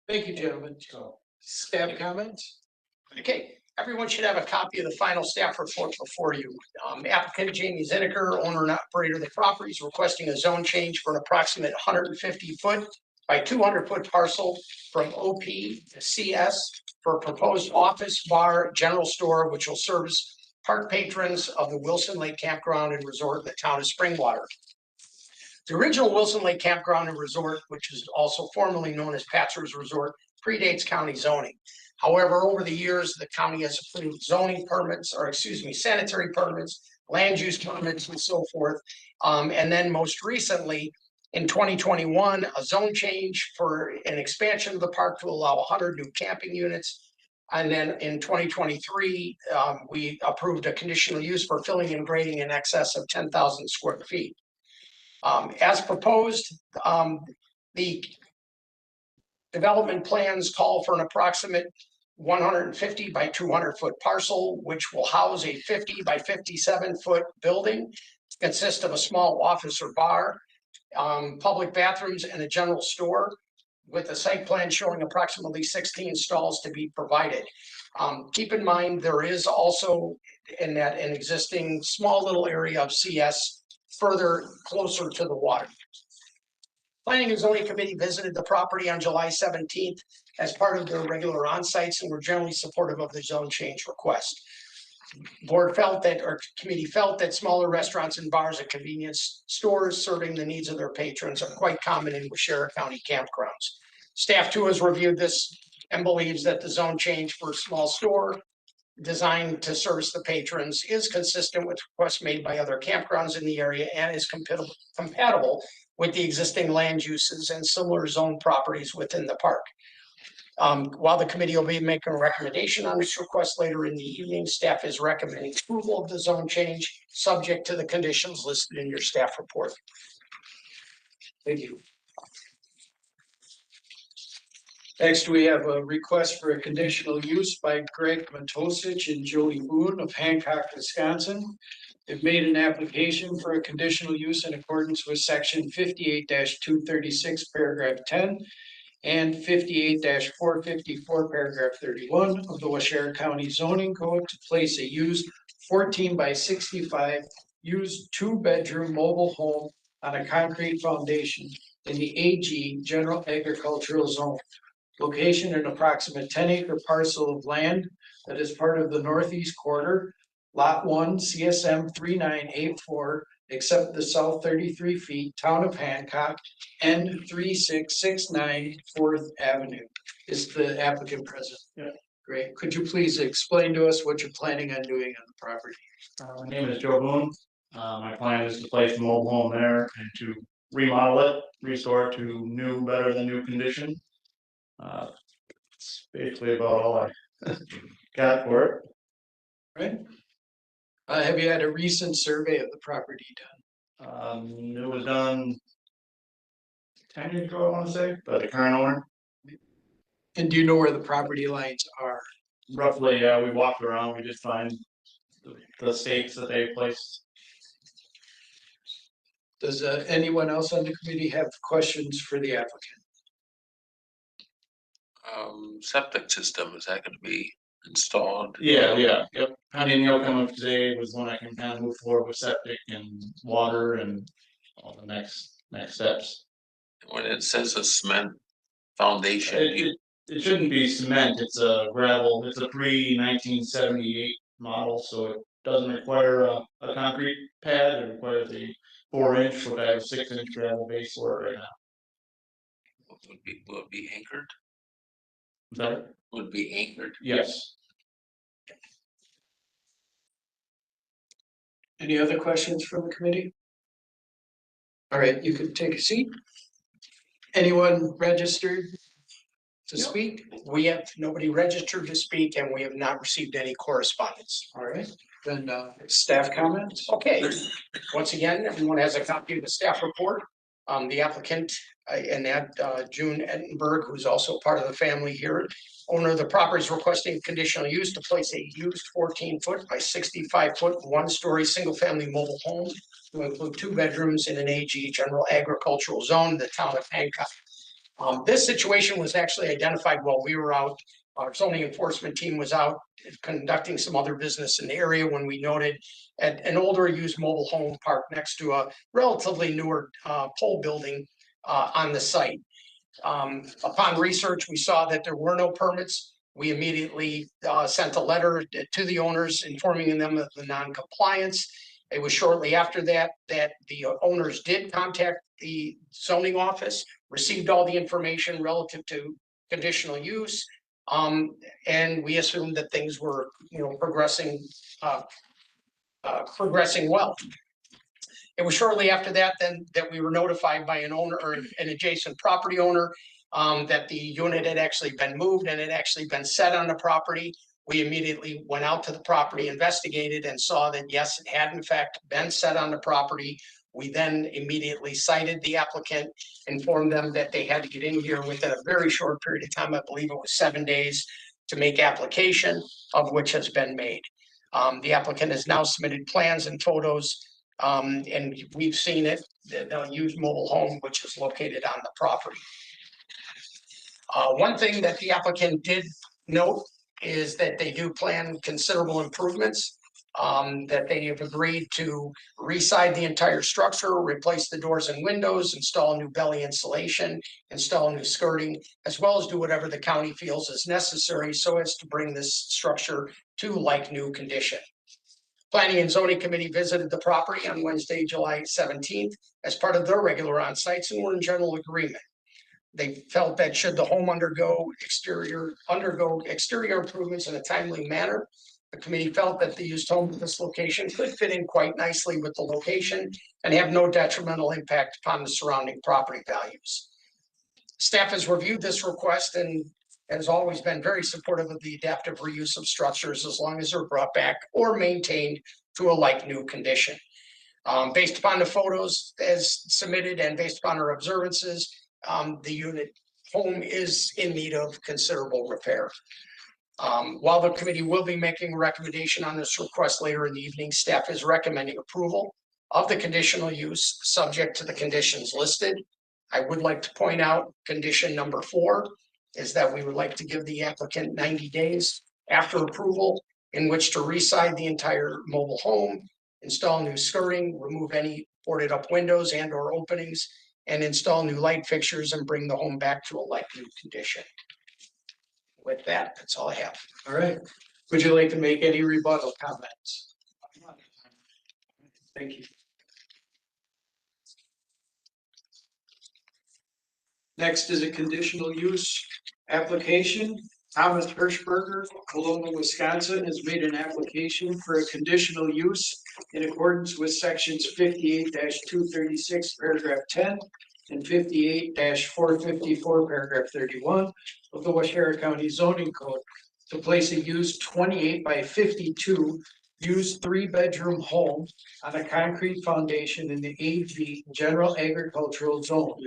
Thank you, gentlemen. so. Staff comments? Okay, everyone should have a copy of the final staff report before you. Applicant Jamie Zineker, owner and operator of the property, is requesting a zone change for an approximate 150-foot by 200-foot parcel from OP to CS for a proposed office, bar, general store, which will service park patrons of the Wilson Lake Campground and Resort in the town of Springwater. The original Wilson Lake Campground and Resort, which is also formerly known as Patzer's Resort, predates county zoning. However, over the years, the county has approved zoning permits, sanitary permits, land use permits, and so forth. And then most recently, in 2021, a zone change for an expansion of the park to allow 100 new camping units. And then in 2023, we approved a conditional use for filling and grading in excess of 10,000 square feet. As proposed, the development plans call for an approximate 150 by 200-foot parcel, which will house a 50 by 57-foot building. It consists of a small office or bar, public bathrooms, and a general store, with a site plan showing approximately 16 stalls to be provided. Keep in mind, there is also an existing small little area of CS further closer to the water. Planning and Zoning Committee visited the property on July 17th as part of their regular on-sites and were generally supportive of the zone change request. Committee felt that smaller restaurants and bars and convenience stores serving the needs of their patrons are quite common in Waushara County campgrounds. Staff too has reviewed this and believes that the zone change for a small store designed to service the patrons is consistent with requests made by other campgrounds in the area and is compatible with the existing land uses and similar zone properties within the park. While the committee will be making a recommendation on this request later in the evening, staff is recommending approval of the zone change, subject to the conditions listed in your staff report. Thank you. Next, we have a request for a conditional use by Greg Matosich and Jody Boone of Hancock, Wisconsin. They've made an application for a conditional use in accordance with section 58-236, paragraph 10, and 58-454, paragraph 31 of the Washara County zoning code to place a used 14 by 65 used 2-bedroom mobile home on a concrete foundation in the AG General Agricultural Zone. Location an approximate 10-acre parcel of land that is part of the northeast quarter, lot 1, CSM 3984, except the south 33 feet, town of Hancock, N 3669 4th Avenue. Is the applicant present? Yeah. Great. Could you please explain to us what you're planning on doing on the property? My name is Joe Boone. My plan is to place a mobile home there and to remodel it, restore it to new, better than new condition. It's basically about all I got for it. Right? Have you had a recent survey of the property done? It was done 10 years ago, I want to say, by the current owner. And do you know where the property lines are? Roughly, we walked around, we just find the stakes that they placed. Does anyone else on the committee have questions for the applicant? Septic system, is that gonna be installed? Yeah, yep. Pending the outcome of today was when I can kind of move forward with septic and water and all the next steps. When it says a cement foundation, It shouldn't be cement, it's a gravel, it's a pre-1978 model, so it doesn't require a concrete pad, it requires a 4-inch, but I have a 6-inch gravel base for it right now. will it be anchored? Sorry? Would be anchored? Yes. Any other questions from the committee? All right, you can take a seat. Anyone registered to speak? We have nobody registered to speak and we have not received any correspondence. All right, then staff comments. Okay, once again, everyone has a copy of the staff report. The applicant and that June Ettenberg, who's also part of the family here, owner of the property, is requesting conditional use to place a used 14-foot by 65-foot, 1-story, single-family mobile home to include 2 bedrooms in an AG General Agricultural Zone, the town of Hancock. This situation was actually identified while we were out. Our zoning enforcement team was out conducting some other business in the area when we noted an older used mobile home parked next to a relatively newer pole building on the site. Upon research, we saw that there were no permits. We immediately sent a letter to the owners informing them of the non-compliance. It was shortly after that the owners did contact the zoning office, received all the information relative to conditional use, and we assumed that things were, progressing well. It was shortly after that then that we were notified by an owner or an adjacent property owner that the unit had actually been moved and had actually been set on the property. We immediately went out to the property, investigated, and saw that yes, it had in fact been set on the property. We then immediately cited the applicant, informed them that they had to get in here within a very short period of time. I believe it was 7 days to make application, of which has been made. The applicant has now submitted plans and photos, and we've seen it, the used mobile home, which is located on the property. One thing that the applicant did note is that they do plan considerable improvements, that they have agreed to reside the entire structure, replace the doors and windows, install new belly insulation, install new skirting, as well as do whatever the county feels is necessary so as to bring this structure to like new condition. Planning and Zoning Committee visited the property on Wednesday, July 17th as part of their regular on-sites and were in general agreement. They felt that should the home undergo exterior improvements in a timely manner, the committee felt that the used home at this location could fit in quite nicely with the location and have no detrimental impact upon the surrounding property values. Staff has reviewed this request and has always been very supportive of the adaptive reuse of structures as long as they're brought back or maintained to a like-new condition. Based upon the photos as submitted and based upon our observances, the unit home is in need of considerable repair. While the committee will be making a recommendation on this request later in the evening, staff is recommending approval of the conditional use subject to the conditions listed. I would like to point out condition number 4 is that we would like to give the applicant 90 days after approval in which to reside the entire mobile home, install new skirting, remove any boarded up windows and or openings, and install new light fixtures and bring the home back to a like new condition. With that, that's all I have. All right. Would you like to make any rebuttal comments? Thank you. Next is a conditional use application. Thomas Hirschberger, Coloma, Wisconsin, has made an application for a conditional use in accordance with sections 58-236, paragraph 10, and 58-454, paragraph 31 of the Waushara County zoning code to place a used 28 by 52 used 3-bedroom home on a concrete foundation in the AG General Agricultural Zone.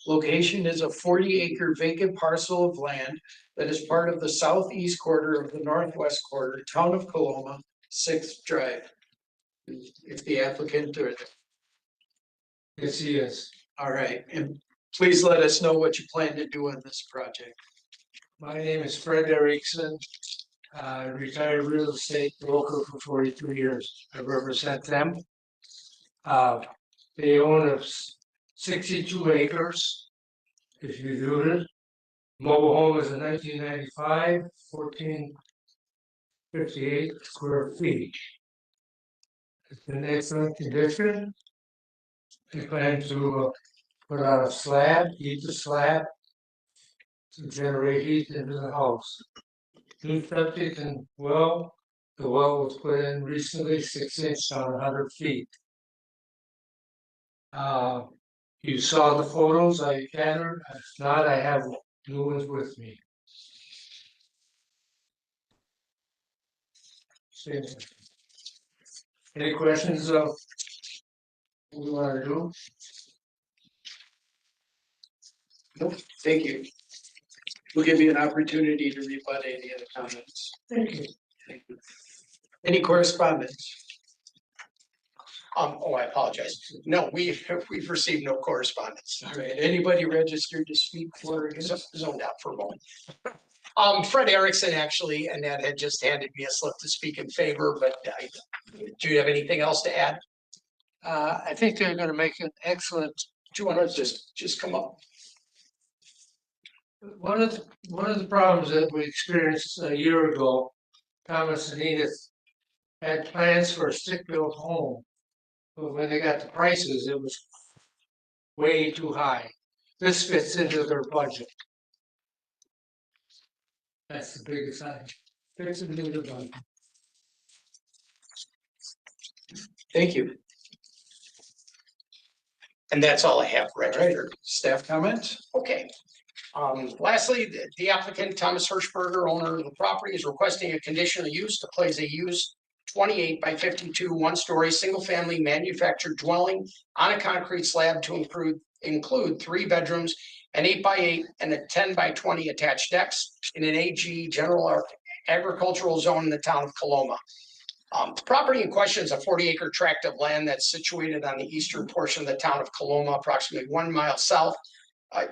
Location is a 40-acre vacant parcel of land that is part of the southeast quarter of the northwest quarter, town of Coloma, 6th Drive. If the applicant or Yes, he is. all right, and please let us know what you plan to do on this project. My name is Fred Erickson. Retired real estate broker for 42 years. I represent them. They own 62 acres. If you do it, mobile home is a 1995, 1458 square feet. It's in excellent condition. We plan to put on a slab, heat the slab to generate heat into the house. New septic and well, the well was put in recently, 6 inch on 100 feet. You saw the photos I gathered. If not, I have new ones with me. Any questions of what we want to do? Nope, thank you. We'll give you an opportunity to rebut any of the comments. Thank you. Thank you. Any correspondence? Oh, I apologize. No, we've received no correspondence. All right, anybody registered to speak for or against? Zoned out for a moment. Fred Erickson, actually, Annette had just handed me a slip to speak in favor, but do you have anything else to add? I think they're going to make an excellent. Do you want to just come up? One of the problems that we experienced a year ago, Thomas and Edith had plans for a stick-built home, but when they got the prices, it was way too high. This fits into their budget. That's the biggest thing. Fits into their budget. Thank you. And that's all I have registered. Staff comments? Okay. Lastly, the applicant, Thomas Hirschberger, owner of the property, is requesting a conditional use to place a used 28 by 52 one-story single-family manufactured dwelling on a concrete slab to include 3 bedrooms, an 8 by 8 and a 10 by 20 attached decks in an AG General Agricultural Zone in the town of Coloma. The property in question is a 40-acre tract of land that's situated on the eastern portion of the town of Coloma, approximately 1 mile south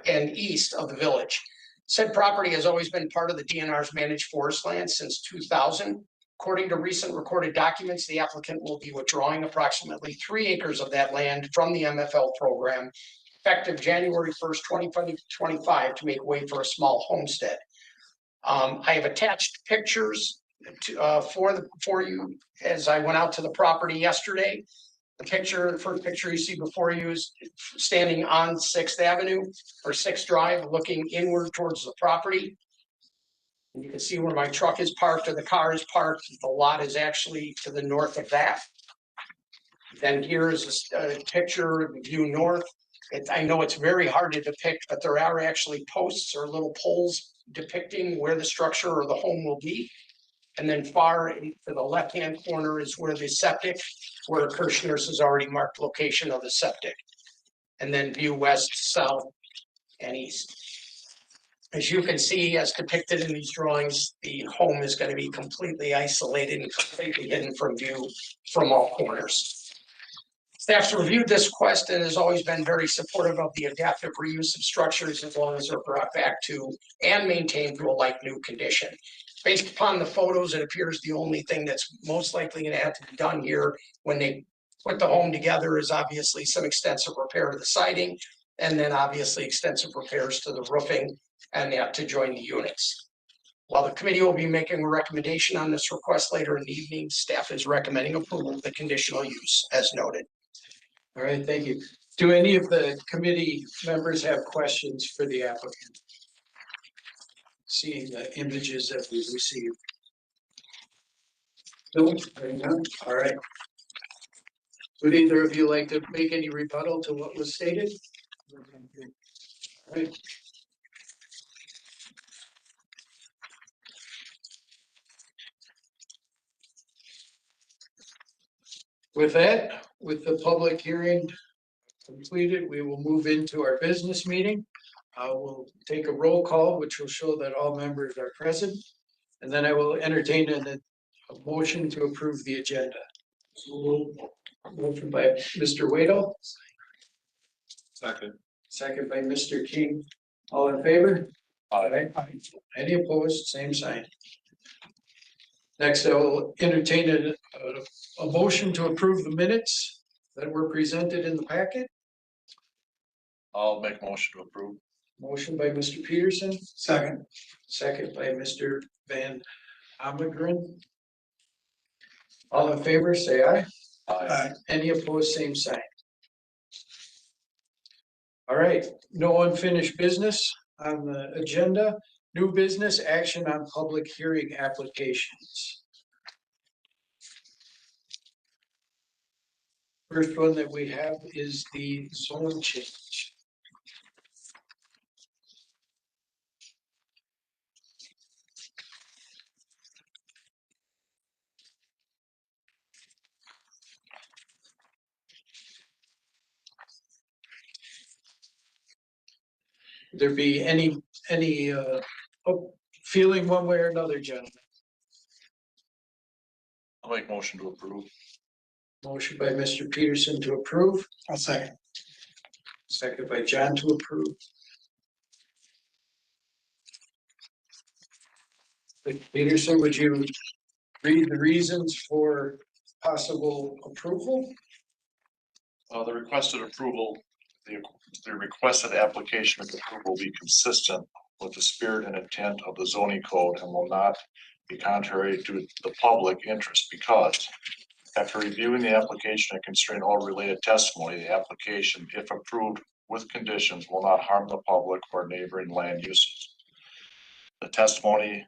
and east of the village. Said property has always been part of the DNR's managed forest land since 2000. According to recent recorded documents, the applicant will be withdrawing approximately 3 acres of that land from the MFL program effective January 1st, 2025 to make way for a small homestead. I have attached pictures for you as I went out to the property yesterday. The first picture you see before you is standing on 6th Avenue or 6th Drive, looking inward towards the property. And you can see where my truck is parked or the car is parked. The lot is actually to the north of that. Then here is a picture of the view north. I know it's very hard to depict, but there are actually posts or little poles depicting where the structure or the home will be. And then far to the left-hand corner is where the septic, where Kirschner's has already marked location of the septic. And then view west, south, and east. As you can see, as depicted in these drawings, the home is going to be completely isolated and completely hidden from view from all corners. Staff's reviewed this request and has always been very supportive of the adaptive reuse of structures as long as they're brought back to and maintained to a like-new condition. Based upon the photos, it appears the only thing that's most likely going to have to be done here when they put the home together is obviously some extensive repair to the siding, and then obviously extensive repairs to the roofing and to join the units. While the committee will be making a recommendation on this request later in the evening, staff is recommending approval of the conditional use as noted. All right, thank you. Do any of the committee members have questions for the applicant? Seeing the images that we've received. No, all right. Would either of you like to make any rebuttal to what was stated? All right. With that, with the public hearing completed, we will move into our business meeting. We'll take a roll call, which will show that all members are present. And then I will entertain a motion to approve the agenda. Motion by Mr. Waddell. Second. Second by Mr. King. All in favor? Aye. Any opposed? Same sign. Next, I will entertain a motion to approve the minutes that were presented in the packet. I'll make a motion to approve. Motion by Mr. Peterson. Second. Second by Mr. Van Ameegeren. All in favor, say aye. Aye. Any opposed, same sign. All right, no unfinished business on the agenda. New business action on public hearing applications. First one that we have is the zone change. There be any feeling one way or another, gentlemen? I'll make a motion to approve. Motion by Mr. Peterson to approve. I'll second. Second by John to approve. Peterson, would you read the reasons for possible approval? The requested approval, the requested application of approval will be consistent with the spirit and intent of the zoning code and will not be contrary to the public interest because after reviewing the application and considering all related testimony, the application, if approved with conditions, will not harm the public or neighboring land uses. The testimony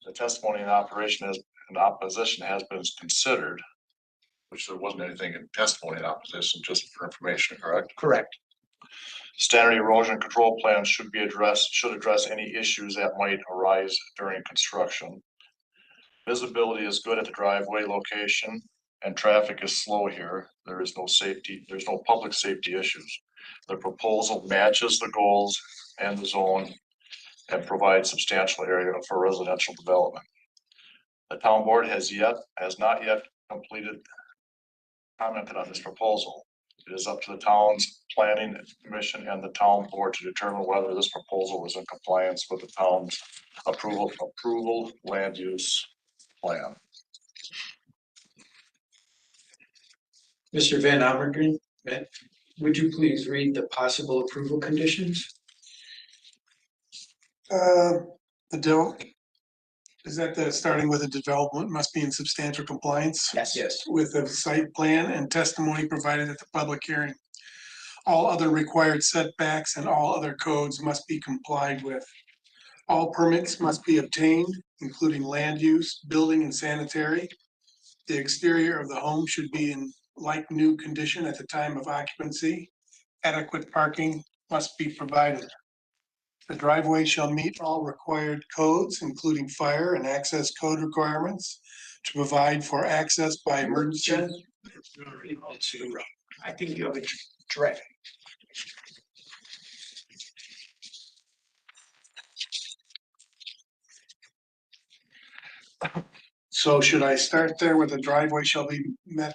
in opposition has been considered, which there wasn't anything in testimony in opposition, just for information, correct? Correct. Standard erosion control plans should address any issues that might arise during construction. Visibility is good at the driveway location and traffic is slow here. There's no public safety issues. The proposal matches the goals and the zone and provides substantial area for residential development. The town board has not yet commented on this proposal. It is up to the town's planning commission and the town board to determine whether this proposal is in compliance with the town's approval land use plan. Mr. Van Ameegeren, would you please read the possible approval conditions? Starting with the development must be in substantial compliance Yes. with the site plan and testimony provided at the public hearing. All other required setbacks and all other codes must be complied with. All permits must be obtained, including land use, building and sanitary. The exterior of the home should be in like new condition at the time of occupancy. adequate parking must be provided. The driveway shall meet all required codes, including fire and access code requirements to provide for access by emergency. I think you have a draft. So should I start there with the driveway shall be met?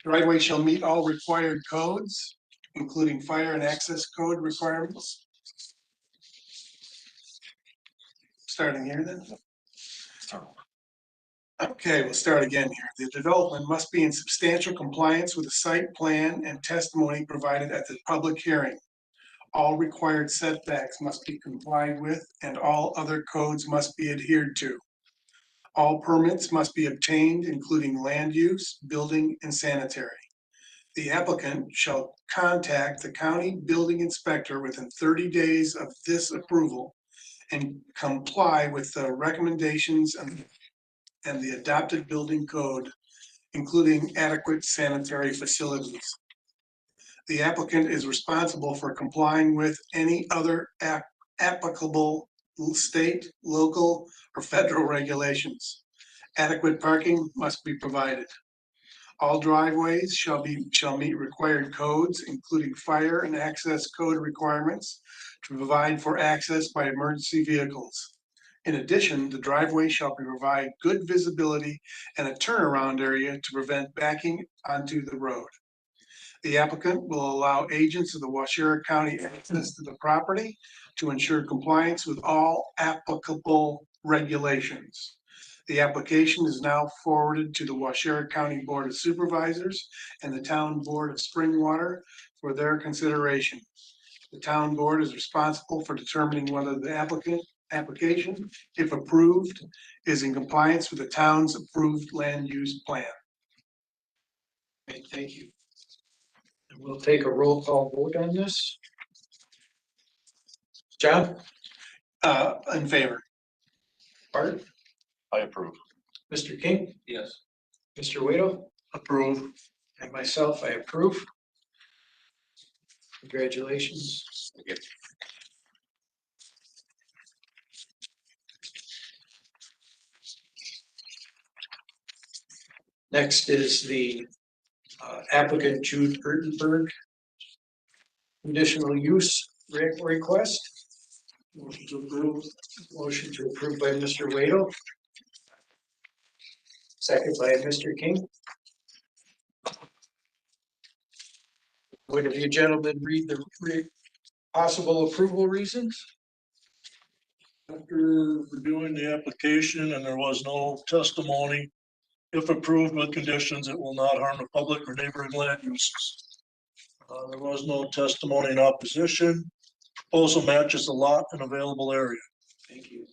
Driveway shall meet all required codes, including fire and access code requirements. Starting here then. Okay, we'll start again here. The development must be in substantial compliance with the site plan and testimony provided at the public hearing. All required setbacks must be complied with and all other codes must be adhered to. All permits must be obtained, including land use, building, and sanitary. The applicant shall contact the county building inspector within 30 days of this approval and comply with the recommendations and the adopted building code, including adequate sanitary facilities. The applicant is responsible for complying with any other applicable state, local, or federal regulations. Adequate parking must be provided. All driveways shall meet required codes, including fire and access code requirements to provide for access by emergency vehicles. In addition, the driveway shall provide good visibility and a turnaround area to prevent backing onto the road. The applicant will allow agents of the Waushara County access to the property to ensure compliance with all applicable regulations. The application is now forwarded to the Waushara County Board of Supervisors and the Town Board of Springwater for their consideration. The town board is responsible for determining whether the application, if approved, is in compliance with the town's approved land use plan. Okay, thank you. And we'll take a roll call vote on this. John? In favor. Art? I approve. Mr. King? Yes. Mr. Waito? Approve. And myself, I approve. Congratulations. Next is the applicant Jude Ertenberg conditional use request. Motion to approve. Motion to approve by Mr. Waito. Second by Mr. King. Would you gentlemen read the possible approval reasons? After reviewing the application and there was no testimony, if approved with conditions, it will not harm the public or neighboring land uses. There was no testimony in opposition. Also matches the lot and available area. Thank you.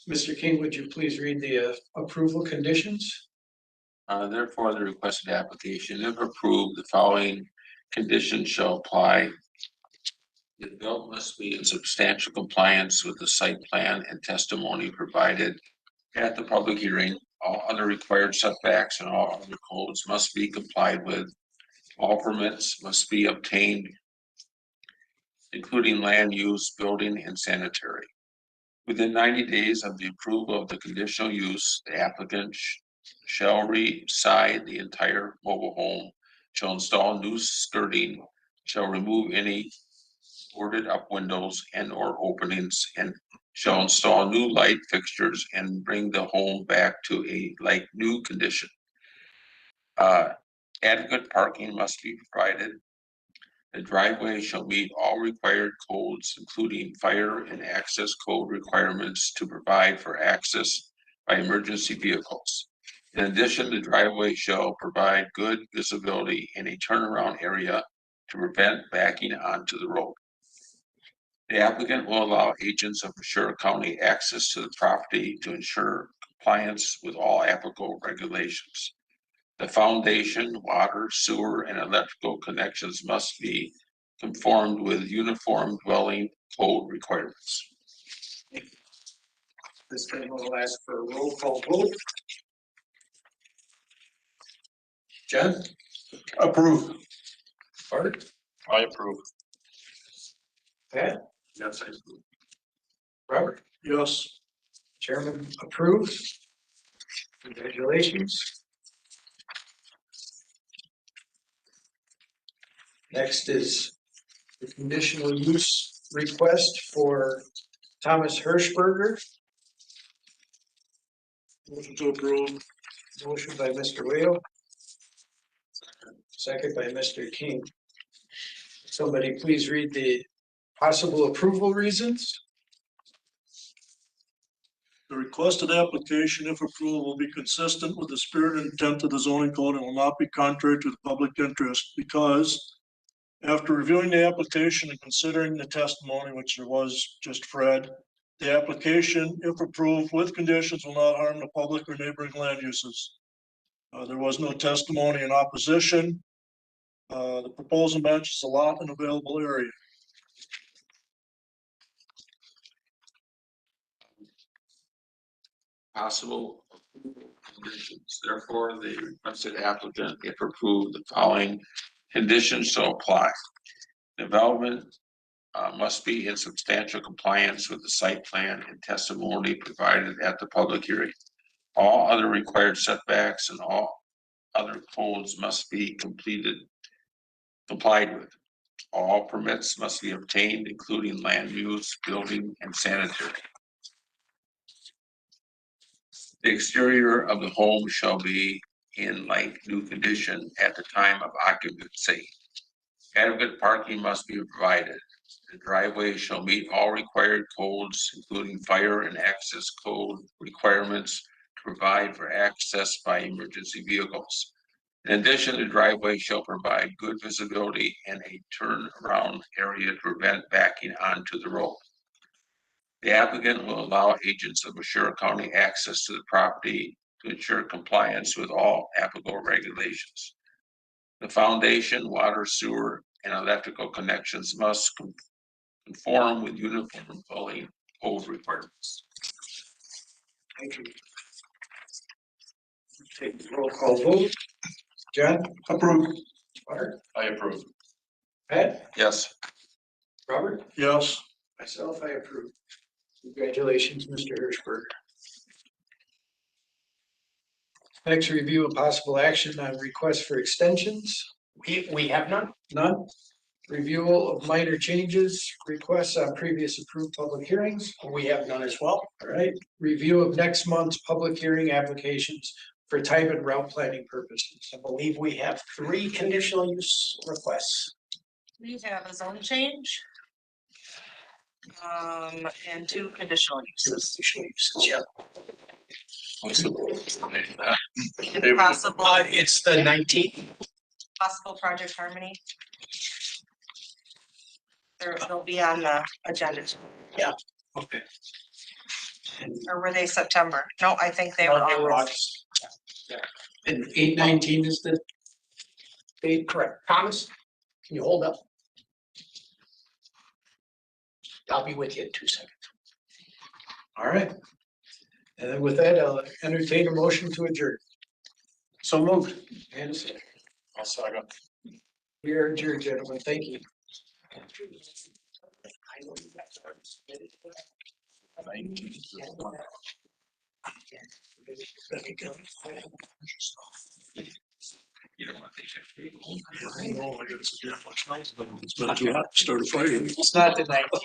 Mr. King, would you please read the approval conditions? Therefore, the requested application, if approved, the following conditions shall apply. The development must be in substantial compliance with the site plan and testimony provided at the public hearing. All other required setbacks and all other codes must be complied with. All permits must be obtained, including land use, building, and sanitary. Within 90 days of the approval of the conditional use, the applicant shall reside the entire mobile home, shall install new skirting, shall remove any boarded up windows and or openings, and shall install new light fixtures and bring the home back to a like new condition. Adequate parking must be provided. The driveway shall meet all required codes, including fire and access code requirements to provide for access by emergency vehicles. In addition, the driveway shall provide good visibility in a turnaround area to prevent backing onto the road. The applicant will allow agents of Waushara County access to the property to ensure compliance with all applicable regulations. The foundation, water, sewer, and electrical connections must be conformed with uniform dwelling code requirements. This time we'll ask for a roll call vote. John? Approve. Art, I approve. Pat, Yes, I approve. Robert, Yes. Chairman approves. Congratulations. Next is the conditional use request for Thomas Hirschberger. Motion to approve. Motion by Mr. Whale. Second by Mr. King. Somebody please read the possible approval reasons. The requested application, if approved, will be consistent with the spirit and intent of the zoning code and will not be contrary to the public interest because after reviewing the application and considering the testimony, which there was just Fred, the application, if approved with conditions, will not harm the public or neighboring land uses. There was no testimony in opposition. The proposal matches a lot in available area. Possible conditions. Therefore, the requested applicant, if approved, the following conditions shall apply. Development must be in substantial compliance with the site plan and testimony provided at the public hearing. All other required setbacks and all other codes must be complied with. All permits must be obtained, including land use, building, and sanitary. The exterior of the home shall be in like new condition at the time of occupancy. Adequate parking must be provided. The driveway shall meet all required codes, including fire and access code requirements to provide for access by emergency vehicles. In addition, the driveway shall provide good visibility and a turnaround area to prevent backing onto the road. The applicant will allow agents of Ventura County access to the property to ensure compliance with all applicable regulations. The foundation, water, sewer, and electrical connections must conform with uniform building code requirements. Thank you. Take the roll call vote. John? Approved. Art? I approve. Pat? Yes. Robert? Yes. Myself, I approve. Congratulations, Mr. Hirschberger. Next, review of possible action on requests for extensions. We have none. None. Review of minor changes, requests on previous approved public hearings. We have none as well. All right. Review of next month's public hearing applications for type and route planning purposes. I believe we have 3 conditional use requests. We have a zone change. And 2 conditional uses. Conditional uses, yeah. Possible, It's the 19th. possible project harmony. They'll be on the agenda. Yeah. Okay. Or were they September? No, I think they were August. Yeah. And 8/19 is the date, correct? Thomas, can you hold up? I'll be with you in 2 seconds. All right. And then with that, I'll entertain a motion to adjourn. So moved. And a second. I'll second. We are adjourned, gentlemen. Thank you. You don't want to I know, I got some much nicer, but it's been too hot to start a fire. It's not the 19th.